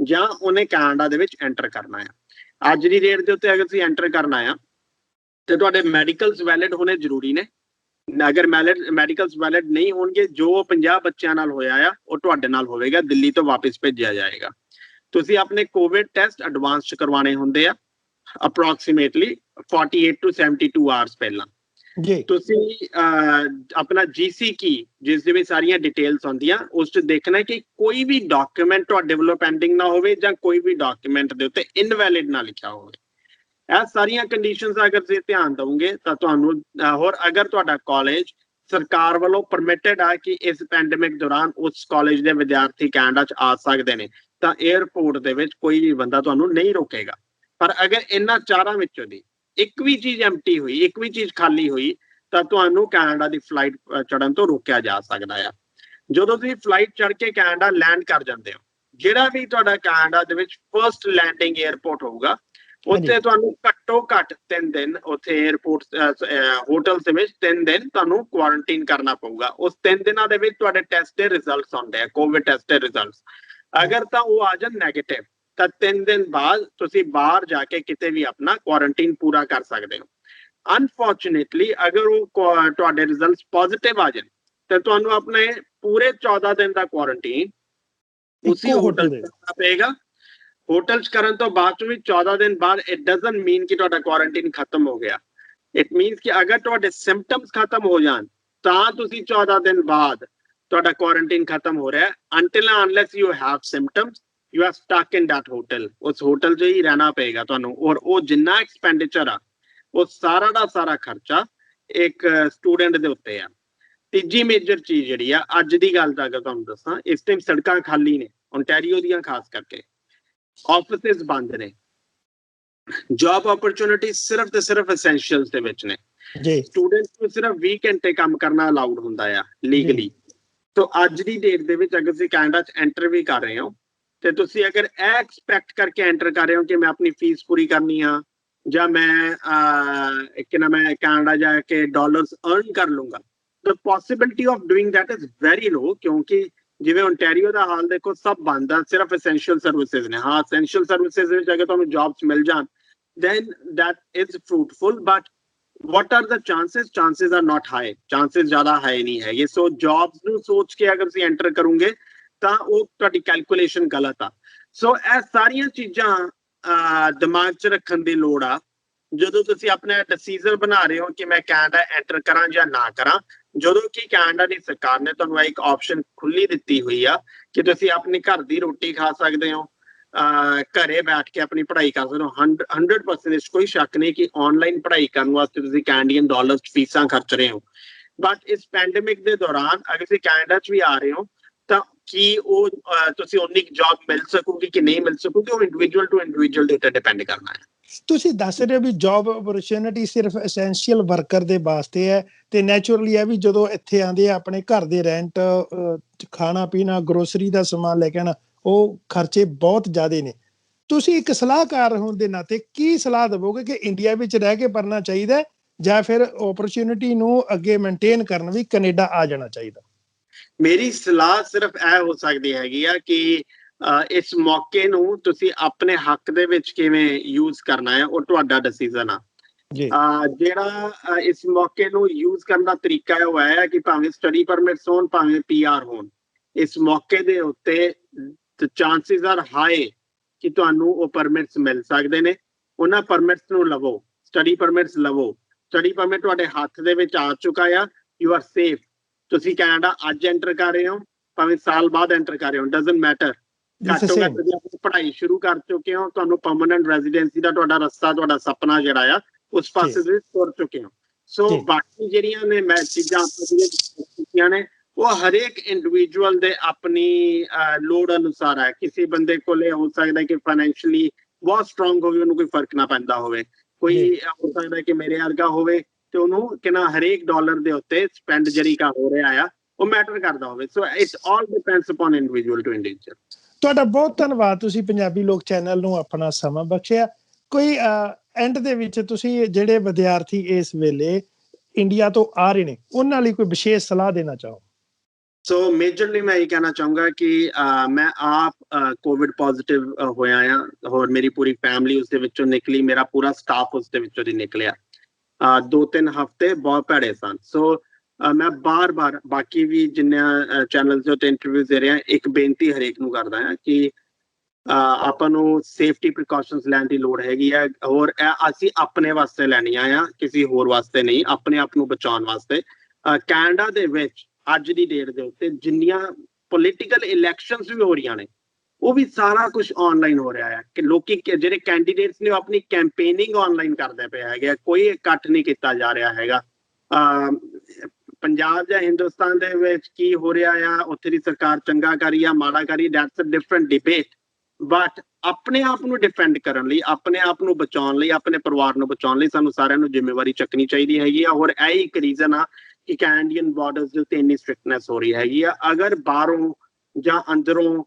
ਜਾਂ ਉਹਨੇ ਕੈਨੇਡਾ ਦੇ ਵਿੱਚ ਐਂਟਰ ਕਰਨਾ ਆ। ਅੱਜ ਦੀ ਡੇਟ ਦੇ ਉੱਤੇ ਅਗਰ ਤੁਸੀਂ ਐਂਟਰ ਕਰਨਾ ਆ ਤੇ ਤੁਹਾਡੇ ਮੈਡੀਕਲਸ ਵੈਲਿਡ ਹੋਣੇ ਜ਼ਰੂਰੀ ਨੇ। ਅਗਰ ਮੈਡੀਕਲਸ ਵੈਲਿਡ ਨਹੀਂ ਹੋਣਗੇ, ਜੋ 50 ਬੱਚਿਆਂ ਨਾਲ ਹੋਇਆ ਆ ਉਹ ਤੁਹਾਡੇ ਨਾਲ ਹੋਵੇਗਾ, ਦਿੱਲੀ ਤੋਂ ਵਾਪਸ ਭੇਜਿਆ ਜਾਏਗਾ। ਤੁਸੀਂ ਆਪਣੇ ਕੋਵਿਡ ਟੈਸਟ ਐਡਵਾਂਸ 'ਚ ਕਰਵਾਉਣੇ ਹੁੰਦੇ ਆ, ਅਪਰੋਕਸੀਮੇਟਲੀ 48 to 72 ਆਵਰਸ ਪਹਿਲਾਂ। ਤੁਸੀਂ ਆਪਣਾ GC ਕੀ, ਜਿਸ ਦੇ ਵਿੱਚ ਸਾਰੀਆਂ ਡਿਟੇਲਸ ਹੁੰਦੀਆਂ, ਉਸ 'ਚ ਦੇਖਣਾ ਕਿ ਕੋਈ ਵੀ ਡਾਕੂਮੈਂਟ ਤੁਹਾਡੇ ਵੱਲੋਂ ਪੈਂਡਿੰਗ ਨਾ ਹੋਵੇ ਜਾਂ ਕੋਈ ਵੀ ਡਾਕੂਮੈਂਟ ਦੇ ਉੱਤੇ ਇਨਵੈਲਿਡ ਨਾ ਲਿਖਿਆ ਹੋਵੇ। ਇਹ ਸਾਰੀਆਂ ਕੰਡੀਸ਼ਨਸ ਅਗਰ ਤੁਸੀਂ ਧਿਆਨ ਦਵੋਗੇ ਤਾਂ ਤੁਹਾਨੂੰ ਹੋਰ ਅਗਰ ਤੁਹਾਡਾ ਕਾਲਜ ਸਰਕਾਰ ਵੱਲੋਂ ਪਰਮਿਟਡ ਆ ਕਿ ਇਸ ਪੈਂਡੇਮਿਕ ਦੌਰਾਨ ਉਸ ਕਾਲਜ ਦੇ ਵਿਦਿਆਰਥੀ ਕੈਨੇਡਾ 'ਚ ਆ ਸਕਦੇ ਨੇ, ਤਾਂ 에ਅਰਪੋਰਟ ਦੇ ਵਿੱਚ ਕੋਈ ਵੀ ਬੰਦਾ ਤੁਹਾਨੂੰ ਨਹੀਂ ਰੋਕੇਗਾ। ਪਰ ਅਗਰ ਇਹਨਾਂ ਚਾਰਾਂ ਵਿੱਚੋਂ ਦੀ ਇੱਕ ਵੀ ਚੀਜ਼ ਐਮਟੀ ਹੋਈ, ਇੱਕ ਵੀ ਚੀਜ਼ ਖਾਲੀ ਹੋਈ, ਤਾਂ ਤੁਹਾਨੂੰ ਕੈਨੇਡਾ ਦੀ ਫਲਾਈਟ ਚੜ੍ਹਨ ਤੋਂ ਰੋਕਿਆ ਜਾ ਸਕਦਾ ਆ। ਜਦੋਂ ਤੁਸੀਂ ਫਲਾਈਟ ਚੜ੍ਹ ਕੇ ਕੈਨੇਡਾ ਲੈਂਡ ਕਰ ਜਾਂਦੇ ਹੋ, ਜਿਹੜਾ ਵੀ ਤੁਹਾਡਾ ਕੈਨੇਡਾ ਦੇ ਵਿੱਚ ਫਰਸਟ ਲੈਂਡਿੰਗ 에ਅਰਪੋਰਟ ਹੋਊਗਾ, ਉੱਥੇ ਤੁਹਾਨੂੰ ਘੱਟੋ ਘੱਟ 3 ਦਿਨ ਉੱਥੇ 에ਅਰਪੋਰਟ ਹੋਟਲ ਦੇ ਵਿੱਚ 3 ਦਿਨ ਤੁਹਾਨੂੰ ਕੁਆਰੰਟਾਈਨ ਕਰਨਾ ਪਊਗਾ। ਉਸ 3 ਦਿਨਾਂ ਦੇ ਵਿੱਚ ਤੁਹਾਡੇ ਟੈਸਟ ਦੇ ਰਿਜ਼ਲਟਸ ਆਉਂਦੇ ਆ, ਕੋਵਿਡ ਟੈਸਟ ਦੇ ਰਿਜ਼ਲਟਸ। ਅਗਰ ਤਾਂ ਉਹ ਆ ਜਾਣ ਨੈਗੇਟਿਵ, ਤਾਂ 3 ਦਿਨ ਬਾਅਦ ਤੁਸੀਂ ਬਾਹਰ ਜਾ ਕੇ ਕਿਤੇ ਵੀ ਆਪਣਾ ਕੁਆਰੰਟਾਈਨ ਪੂਰਾ ਕਰ ਸਕਦੇ ਹੋ। ਅਨਫੋਰਚੂਨੇਟਲੀ ਅਗਰ ਉਹ ਤੁਹਾਡੇ ਰਿਜ਼ਲਟਸ ਪੋਜ਼ਿਟਿਵ ਆ ਜਾਣ, ਤੇ ਤੁਹਾਨੂੰ ਆਪਣੇ ਪੂਰੇ 14 ਦਿਨ ਦਾ ਕੁਆਰੰਟੀਨ ਉਸੇ ਹੋਟਲ ਤੇ ਕਰਨਾ ਪਏਗਾ। ਹੋਟਲ 'ਚ ਕਰਨ ਤੋਂ ਬਾਅਦ 'ਚ ਵੀ 14 ਦਿਨ ਬਾਅਦ ਇਟ ਡਜ਼ਨਟ ਮੀਨ ਕਿ ਤੁਹਾਡਾ ਕੁਆਰੰਟੀਨ ਖਤਮ ਹੋ ਗਿਆ। ਇਟ ਮੀਨਸ ਕਿ ਅਗਰ ਤੁਹਾਡੇ ਸਿੰਪਟਮਸ ਖਤਮ ਹੋ ਜਾਣ ਤਾਂ ਤੁਸੀਂ 14 ਦਿਨ ਬਾਅਦ ਤੁਹਾਡਾ ਕੁਆਰੰਟੀਨ ਖਤਮ ਹੋ ਰਿਹਾ। Until unless you have symptoms you are stuck in that hotel. ਉਸ ਹੋਟਲ 'ਚ ਹੀ ਰਹਿਣਾ ਪਏਗਾ ਤੁਹਾਨੂੰ। ਔਰ ਉਹ ਜਿੰਨਾ ਐਕਸਪੈਂਡੀਚਰ ਆ ਉਹ ਸਾਰਾ ਦਾ ਸਾਰਾ ਖਰਚਾ ਇੱਕ ਸਟੂਡੈਂਟ ਦੇ ਉੱਤੇ ਆ। ਤੀਜੀ ਮੇਜਰ ਚੀਜ਼ ਜਿਹੜੀ ਆ ਅੱਜ ਦੀ ਗੱਲ ਦਾ ਅਗਰ ਤੁਹਾਨੂੰ ਦੱਸਾਂ, ਇਸ ਟਾਈਮ ਸੜਕਾਂ ਖਾਲੀ ਨੇ ਓਨਟਾਰੀਓ ਦੀਆਂ, ਖਾਸ ਕਰਕੇ ਆਫਿਸਿਸ ਬੰਦ ਨੇ, ਜੌਬ ਅਪਰਚੁਨਿਟੀ ਸਿਰਫ ਤੇ ਸਿਰਫ ਐਸੈਂਸ਼ੀਅਲਸ ਦੇ ਵਿੱਚ ਨੇ ਜੀ। ਸਟੂਡੈਂਟਸ ਨੂੰ ਸਿਰਫ 20 ਘੰਟੇ ਕੰਮ ਕਰਨਾ ਅਲਾਉਡ ਹੁੰਦਾ ਆ ਲੀਗਲੀ। ਤੋਂ ਅੱਜ ਦੀ ਡੇਟ ਦੇ ਵਿੱਚ ਅਗਰ ਤੁਸੀਂ ਕੈਨੇਡਾ 'ਚ ਐਂਟਰ ਵੀ ਕਰ ਰਹੇ ਹੋ ਤੇ ਤੁਸੀਂ ਅਗਰ ਇਹ ਐਕਸਪੈਕਟ ਕਰਕੇ ਐਂਟਰ ਕਰ ਰਹੇ ਹੋ ਕਿ ਮੈਂ ਆਪਣੀ ਫੀਸ ਪੂਰੀ ਕਰਨੀ ਆ ਜਾਂ ਮੈਂ ਮੈਂ ਕੈਨੇਡਾ ਜਾ ਕੇ ਡਾਲਰਸ ਅਰਨ ਕਰ ਲੂੰਗਾ, the possibility of doing that is very low। ਕਿਉਂਕਿ ਜਿਵੇਂ ਓਨਟਾਰੀਓ ਦਾ ਹਾਲ ਦੇਖੋ, ਸਭ ਬੰਦ ਆ, ਸਿਰਫ ਐਸੈਂਸ਼ੀਅਲ ਸਰਵਿਸਿਜ਼ ਨੇ। ਹਾਂ, ਐਸੈਂਸ਼ੀਅਲ ਸਰਵਿਸਿਜ਼ ਵਿੱਚ ਅਗਰ ਤੁਹਾਨੂੰ ਜੌਬਸ ਮਿਲ ਜਾਣ then that is fruitful, but what are the chances? Chances are not high। chances ਜ਼ਿਆਦਾ ਹਾਈ ਨਹੀਂ ਹੈਗੇ। ਸੋ ਜੌਬਸ ਨੂੰ ਸੋਚ ਕੇ ਅਗਰ ਤੁਸੀਂ ਐਂਟਰ ਕਰੋਗੇ ਤਾਂ ਉਹ ਤੁਹਾਡੀ ਕੈਲਕੂਲੇਸ਼ਨ ਗਲਤ ਆ। ਸੋ ਇਹ ਸਾਰੀਆਂ ਚੀਜ਼ਾਂ ਦਿਮਾਗ 'ਚ ਰੱਖਣ ਦੀ ਲੋੜ ਆ ਜਦੋਂ ਤੁਸੀਂ ਆਪਣਾ ਡਿਸੀਜਨ ਬਣਾ ਰਹੇ ਹੋ ਕਿ ਮੈਂ ਕੈਨੇਡਾ ਐਂਟਰ ਕਰਾਂ ਜਾਂ ਨਾ ਕਰਾਂ। ਜਦੋਂ ਕਿ ਕੈਨੇਡਾ ਦੀ ਸਰਕਾਰ ਨੇ ਤੁਹਾਨੂੰ ਇੱਕ ਆਪਸ਼ਨ ਖੁੱਲੀ ਦਿੱਤੀ ਹੋਈ ਆ ਕਿ ਤੁਸੀਂ ਆਪਣੀ ਘਰ ਦੀ ਰੋਟੀ ਖਾ ਸਕਦੇ ਹੋ, ਘਰੇ ਬੈਠ ਕੇ ਆਪਣੀ ਪੜ੍ਹਾਈ ਕਰ ਸਕਦੇ ਹੋ। 100% ਇਸ ਕੋਈ ਸ਼ੱਕ ਨਹੀਂ ਕਿ ਆਨਲਾਈਨ ਪੜ੍ਹਾਈ ਕਰਨ ਵਾਸਤੇ ਤੁਸੀਂ ਕੈਨੇਡੀਅਨ ਡਾਲਰਸ 'ਚ ਫੀਸਾਂ ਖਰਚ ਰਹੇ ਹੋ। ਬਟ ਇਸ ਪੈਂਡੇਮਿਕ ਦੇ ਦੌਰਾਨ ਅਗਰ ਤੁਸੀਂ ਕੈਨੇਡਾ 'ਚ ਵੀ ਆ ਰਹੇ ਹੋ ਤਾਂ ਕੀ ਉਹ ਤੁਸੀਂ ਉਨੀ ਜੌਬ ਮਿਲ ਸਕੂਗੀ ਕਿ ਨਹੀਂ ਮਿਲ ਸਕੂਗੀ, ਉਹ ਇੰਡੀਵਿਜੂਅਲ ਟੂ ਇੰਡੀਵਿਜੂਅਲ ਦੇ ਉੱਤੇ ਡਿਪੈਂਡ ਕਰਨਾ ਹੈ। ਤੁਸੀਂ ਦੱਸ ਰਹੇ ਹੋ ਵੀ ਜੌਬ ਅਪਰਚੁਨਿਟੀ ਸਿਰਫ ਐਸੈਂਸ਼ੀਅਲ ਵਰਕਰ ਦੇ ਵਾਸਤੇ ਹੈ ਤੇ ਨੈਚੁਰਲੀ ਹੈ ਵੀ ਜਦੋਂ ਇੱਥੇ ਆਉਂਦੇ ਆ ਆਪਣੇ ਘਰ ਦੇ ਰੈਂਟ, ਖਾਣਾ ਪੀਣਾ, ਗਰੋਸਰੀ ਦਾ ਸਮਾਨ ਲੈ ਕੇ ਆਉਣਾ, ਉਹ ਖਰਚੇ ਬਹੁਤ ਜ਼ਿਆਦਾ ਨੇ। ਤੁਸੀਂ ਇੱਕ ਸਲਾਹਕਾਰ ਹੋਣ ਦੇ ਨਾਤੇ ਕੀ ਸਲਾਹ ਦੇਵੋਗੇ ਕਿ ਇੰਡੀਆ ਵਿੱਚ ਰਹਿ ਕੇ ਪੜ੍ਹਨਾ ਚਾਹੀਦਾ ਜਾਂ ਫਿਰ ਓਪਰਚੁਨਿਟੀ ਨੂੰ ਅੱਗੇ ਮੇਨਟੇਨ ਕਰਨ ਵੀ ਕੈਨੇਡਾ ਆ ਜਾਣਾ ਚਾਹੀਦਾ? ਮੇਰੀ ਸਲਾਹ ਸਿਰਫ ਇਹ ਹੋ ਸਕਦੀ ਹੈਗੀ ਆ ਕਿ ਇਸ ਮੌਕੇ ਨੂੰ ਤੁਸੀਂ ਆਪਣੇ ਹੱਕ ਦੇ ਵਿੱਚ ਕਿਵੇਂ ਯੂਜ਼ ਕਰਨਾ ਹੈ, ਉਹ ਤੁਹਾਡਾ ਡਿਸੀਜਨ ਆ। ਜਿਹੜਾ ਇਸ ਮੌਕੇ ਨੂੰ ਯੂਜ਼ ਕਰਨ ਦਾ ਤਰੀਕਾ ਉਹ ਹੈ ਕਿ ਭਾਵੇਂ ਸਟੱਡੀ ਪਰਮਿਟਸ ਹੋਣ, ਭਾਵੇਂ PR ਹੋਣ, ਇਸ ਮੌਕੇ ਦੇ ਉੱਤੇ ਚਾਂਸਿਸ ਆਰ ਹਾਈ ਕਿ ਤੁਹਾਨੂੰ ਉਹ ਪਰਮਿਟਸ ਮਿਲ ਸਕਦੇ ਨੇ। ਉਹਨਾਂ ਪਰਮਿਟਸ ਨੂੰ ਲਵੋ, ਸਟੱਡੀ ਪਰਮਿਟਸ ਲਵੋ। ਸਟੱਡੀ ਪਰਮਿਟ ਤੁਹਾਡੇ ਹੱਥ ਦੇ ਵਿੱਚ ਆ ਚੁੱਕਾ ਆ, ਯੂ ਆਰ ਸੇਫ। ਤੁਸੀਂ ਕੈਨੇਡਾ ਅੱਜ ਐਂਟਰ ਕਰ ਰਹੇ ਹੋ, ਭਾਵੇਂ ਸਾਲ ਬਾਅਦ ਐਂਟਰ ਕਰ ਰਹੇ ਹੋ, ਡਜ਼ਨਟ ਮੈਟਰ। ਘੱਟੋ ਘੱਟ ਤੁਸੀਂ ਆਪਣੀ ਪੜ੍ਹਾਈ ਸ਼ੁਰੂ ਕਰ ਚੁੱਕੇ ਹੋ, ਤੁਹਾਨੂੰ ਪਰਮਾਨੈਂਟ ਰੈਜ਼ੀਡੈਂਸੀ ਦਾ ਤੁਹਾਡਾ ਰਸਤਾ, ਤੁਹਾਡਾ ਸੁਪਨਾ ਜਿਹੜਾ ਆ ਉਸ ਪਾਸੇ ਤੁਸੀਂ ਤੁਰ ਚੁੱਕੇ ਹੋ। ਸੋ ਬਾਕੀ ਜਿਹੜੀਆਂ ਨੇ ਮੈਂ ਚੀਜ਼ਾਂ ਕੀਤੀਆਂ ਨੇ ਉਹ ਹਰੇਕ ਇੰਡੀਵਿਜੂਅਲ ਦੇ ਆਪਣੀ ਲੋੜ ਅਨੁਸਾਰ ਹੈ। ਕਿਸੇ ਬੰਦੇ ਕੋਲੇ ਹੋ ਸਕਦਾ ਕਿ ਫਾਈਨੈਂਸ਼ੀਅਲੀ ਬਹੁਤ ਸਟਰੋਂਗ ਹੋਵੇ, ਉਹਨੂੰ ਕੋਈ ਫਰਕ ਨਾ ਪੈਂਦਾ ਹੋਵੇ। ਕੋਈ ਹੋ ਸਕਦਾ ਕਿ ਮੇਰੇ ਵਰਗਾ ਹੋਵੇ ਤੇ ਉਹਨੂੰ ਕਿੰਨਾ ਹਰੇਕ ਡਾਲਰ ਦੇ ਉੱਤੇ ਸਪੈਂਡ ਜਿਹੜੀ ਹੋ ਰਿਹਾ ਆ ਉਹ ਮੈਟਰ ਕਰਦਾ ਹੋਵੇ। So it's all depends upon individual to individual. ਤੁਹਾਡਾ ਬਹੁਤ ਧੰਨਵਾਦ, ਤੁਸੀਂ ਪੰਜਾਬੀ ਲੋਕ ਚੈਨਲ ਨੂੰ ਆਪਣਾ ਸਮਾਂ ਬਖਸ਼ਿਆ। ਕੋਈ ਐਂਡ ਦੇ ਵਿੱਚ ਤੁਸੀਂ ਜਿਹੜੇ ਵਿਦਿਆਰਥੀ ਇਸ ਵੇਲੇ ਇੰਡੀਆ ਤੋਂ ਆ ਰਹੇ ਨੇ ਉਹਨਾਂ ਲਈ ਕੋਈ ਵਿਸ਼ੇਸ਼ ਸਲਾਹ ਦੇਣਾ ਚਾਹੋ? ਸੋ ਮੇਜਰਲੀ ਮੈਂ ਇਹ ਕਹਿਣਾ ਚਾਹੂੰਗਾ ਕਿ ਮੈਂ ਆਪ ਕੋਵਿਡ ਪੋਜ਼ਿਟਿਵ ਹੋਇਆ ਆ, ਹੋਰ ਮੇਰੀ ਪੂਰੀ ਫੈਮਿਲੀ ਉਸ ਦੇ ਵਿੱਚੋਂ ਨਿਕਲੀ, ਮੇਰਾ ਪੂਰਾ ਸਟਾਫ ਉਸ ਦੇ ਵਿੱਚੋਂ ਦੀ ਨਿਕਲਿਆ। 2-3 ਹਫ਼ਤੇ ਬਹੁਤ ਭੈੜੇ ਸਨ। ਸੋ ਮੈਂ ਬਾਰ-ਬਾਰ ਬਾਕੀ ਵੀ ਜਿੰਨਿਆਂ ਚੈਨਲ ਦੇ ਉੱਤੇ ਇੰਟਰਵਿਊ ਦੇ ਰਿਹਾ, ਇੱਕ ਬੇਨਤੀ ਹਰੇਕ ਨੂੰ ਕਰਦਾ ਹਾਂ ਕਿ ਆਪਾਂ ਨੂੰ ਸੇਫਟੀ ਪ੍ਰੀਕਾਸ਼ਨਸ ਲੈਣ ਦੀ ਲੋੜ ਹੈਗੀ ਹੈ। ਹੋਰ ਅਸੀਂ ਆਪਣੇ ਵਾਸਤੇ ਲੈਣੀਆਂ ਆ, ਕਿਸੇ ਹੋਰ ਵਾਸਤੇ ਨਹੀਂ, ਆਪਣੇ ਆਪ ਨੂੰ ਬਚਾਉਣ ਵਾਸਤੇ। ਕੈਨੇਡਾ ਦੇ ਵਿੱਚ ਅੱਜ ਦੀ ਡੇਟ ਦੇ ਉੱਤੇ ਜਿੰਨੀਆਂ ਪੋਲੀਟੀਕਲ ਇਲੈਕਸ਼ਨਸ ਵੀ ਹੋ ਰਹੀਆਂ ਨੇ ਉਹ ਵੀ ਸਾਰਾ ਕੁਝ ਆਨਲਾਈਨ ਹੋ ਰਿਹਾ ਹੈ ਕਿ ਲੋਕੀ ਜਿਹੜੇ ਕੈਂਡੀਡੇਟਸ ਨੇ ਉਹ ਆਪਣੀ ਕੈਂਪੇਨਿੰਗ ਆਨਲਾਈਨ ਕਰਦੇ ਪਏ ਹੈਗੇ। ਕੋਈ ਇਕੱਠ ਨਹੀਂ ਕੀਤਾ ਜਾ ਰਿਹਾ ਹੈਗਾ। ਪੰਜਾਬ ਜਾਂ ਹਿੰਦੁਸਤਾਨ ਦੇ ਵਿੱਚ ਕੀ ਹੋ ਰਿਹਾ ਆ, ਉੱਥੇ ਦੀ ਸਰਕਾਰ ਚੰਗਾ ਕਰੀ ਆ ਮਾੜਾ ਕਰੀ, that's a different debate. But ਆਪਣੇ ਆਪ ਨੂੰ ਡਿਫੈਂਡ ਕਰਨ ਲਈ, ਆਪਣੇ ਆਪ ਨੂੰ ਬਚਾਉਣ ਲਈ, ਆਪਣੇ ਪਰਿਵਾਰ ਨੂੰ ਬਚਾਉਣ ਲਈ ਸਾਨੂੰ ਸਾਰਿਆਂ ਨੂੰ ਜ਼ਿੰਮੇਵਾਰੀ ਚੱਕਣੀ ਚਾਹੀਦੀ ਹੈਗੀ ਆ। ਹੋਰ ਇਹ ਇੱਕ ਰੀਜ਼ਨ ਆ ਕਿ ਕੈਨੇਡੀਅਨ ਬਾਰਡਰਸ ਦੇ ਉੱਤੇ ਇੰਨੀ ਸਟ੍ਰਿਕਟਨੈਸ ਹੋ ਰਹੀ ਹੈਗੀ ਆ। ਅਗਰ ਬਾਹਰੋਂ ਜਾਂ ਅੰਦਰੋਂ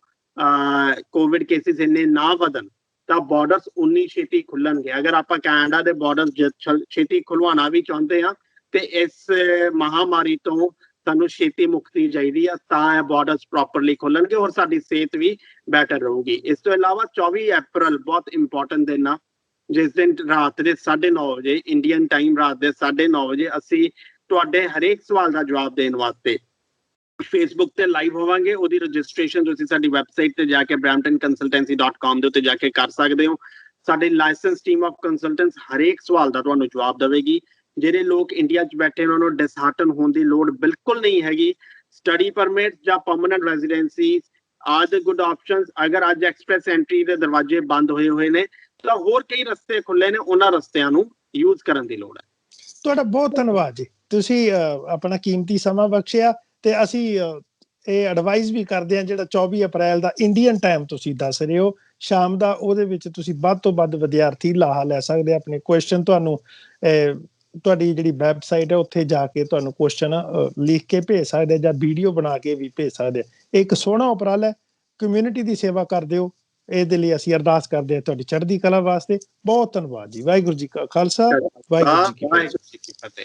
ਕੋਵਿਡ ਕੇਸਿਸ ਇੰਨੇ ਨਾ ਵਧਣ ਤਾਂ ਬਾਰਡਰਸ ਉਨੀ ਛੇਤੀ ਖੁੱਲਣਗੇ। ਅਗਰ ਆਪਾਂ ਕੈਨੇਡਾ ਦੇ ਬਾਰਡਰਸ ਛੇਤੀ ਖੁਲਵਾਉਣਾ ਵੀ ਚਾਹੁੰਦੇ ਆ ਤੇ ਇਸ ਮਹਾਮਾਰੀ ਤੋਂ ਸਾਨੂੰ ਛੇਤੀ ਮੁਕਤੀ ਚਾਹੀਦੀ ਆ, ਤਾਂ ਇਹ ਬਾਰਡਰਸ ਪ੍ਰੋਪਰਲੀ ਖੋਲਣਗੇ ਔਰ ਸਾਡੀ ਸਿਹਤ ਵੀ ਬੈਟਰ ਰਹੂਗੀ। ਇਸ ਤੋਂ ਇਲਾਵਾ 24 ਅਪ੍ਰੈਲ ਬਹੁਤ ਇੰਪੋਰਟੈਂਟ ਦਿਨ ਆ, ਜਿਸ ਦਿਨ ਰਾਤ ਦੇ 9:30 ਵਜੇ ਇੰਡੀਅਨ ਟਾਈਮ ਰਾਤ ਦੇ 9:30 ਵਜੇ ਅਸੀਂ ਤੁਹਾਡੇ ਹਰੇਕ ਸਵਾਲ ਦਾ ਜਵਾਬ ਦੇਣ ਵਾਸਤੇ ਫੇਸਬੁੱਕ ਤੇ ਲਾਈਵ ਹੋਵਾਂਗੇ। ਉਹਦੀ ਰਜਿਸਟ੍ਰੇਸ਼ਨ ਤੁਸੀਂ ਸਾਡੀ ਵੈਬਸਾਈਟ ਤੇ ਜਾ ਕੇ bramptonconsultancy.com ਦੇ ਉੱਤੇ ਜਾ ਕੇ ਕਰ ਸਕਦੇ ਹੋ। ਸਾਡੀ ਲਾਇਸੈਂਸ ਟੀਮ ਆਫ ਕੰਸਲਟੈਂਟਸ ਹਰੇਕ ਸਵਾਲ ਦਾ ਤੁਹਾਨੂੰ ਜਵਾਬ ਦੇਵੇਗੀ। ਜਿਹੜੇ ਲੋਕ ਇੰਡੀਆ 'ਚ ਬੈਠੇ ਉਹਨਾਂ ਨੂੰ ਡਿਸਹਾਰਟਨ ਹੋਣ ਦੀ ਲੋੜ ਬਿਲਕੁਲ ਨਹੀਂ ਹੈਗੀ। ਸਟੱਡੀ ਪਰਮਿਟ ਜਾਂ permanent residency are the good options. ਅਗਰ ਅੱਜ ਐਕਸਪ੍ਰੈਸ ਐਂਟਰੀ ਦੇ ਦਰਵਾਜ਼ੇ ਬੰਦ ਹੋਏ ਨੇ ਤਾਂ ਹੋਰ ਕਈ ਰਸਤੇ ਖੁੱਲੇ ਨੇ, ਉਹਨਾਂ ਰਸਤਿਆਂ ਨੂੰ ਯੂਜ਼ ਕਰਨ ਦੀ ਲੋੜ ਹੈ। ਤੁਹਾਡਾ ਬਹੁਤ ਧੰਨਵਾਦ ਜੀ, ਤੁਸੀਂ ਆਪਣਾ ਕੀਮਤੀ ਸਮਾਂ ਬਖਸ਼ਿਆ ਤੇ ਅਸੀਂ ਇਹ ਐਡਵਾਈਸ ਵੀ ਕਰਦੇ ਹਾਂ ਜਿਹੜਾ 24 ਅਪ੍ਰੈਲ ਦਾ ਇੰਡੀਅਨ ਟਾਈਮ ਤੁਸੀਂ ਦੱਸ ਰਹੇ ਹੋ ਸ਼ਾਮ ਦਾ, ਉਹਦੇ ਵਿੱਚ ਤੁਸੀਂ ਵੱਧ ਤੋਂ ਵੱਧ ਵਿਦਿਆਰਥੀ ਲਾਹਾ ਲੈ ਸਕਦੇ। ਆਪਣੇ ਕੁਐਸਚਨ ਤੁਹਾਨੂੰ ਤੁਹਾਡੀ ਜਿਹੜੀ ਵੈਬਸਾਈਟ ਹੈ ਉੱਥੇ ਜਾ ਕੇ ਤੁਹਾਨੂੰ ਕੁਐਸਚਨ ਲਿਖ ਕੇ ਭੇਜ ਸਕਦੇ ਜਾਂ ਵੀਡੀਓ ਬਣਾ ਕੇ ਵੀ ਭੇਜ ਸਕਦੇ। ਇੱਕ ਸੋਹਣਾ ਉਪਰਾਲਾ ਹੈ, ਕਮਿਊਨਿਟੀ ਦੀ ਸੇਵਾ ਕਰਦੇ ਹੋ, ਇਹਦੇ ਲਈ ਅਸੀਂ ਅਰਦਾਸ ਕਰਦੇ ਹਾਂ ਤੁਹਾਡੀ ਚੜ੍ਹਦੀ ਕਲਾ ਵਾਸਤੇ। ਬਹੁਤ ਧੰਨਵਾਦ ਜੀ। ਵਾਹਿਗੁਰੂ ਜੀ ਕਾ ਖਾਲਸਾ, ਵਾਹਿਗੁਰੂ ਜੀ ਕੀ ਫਤਿਹ।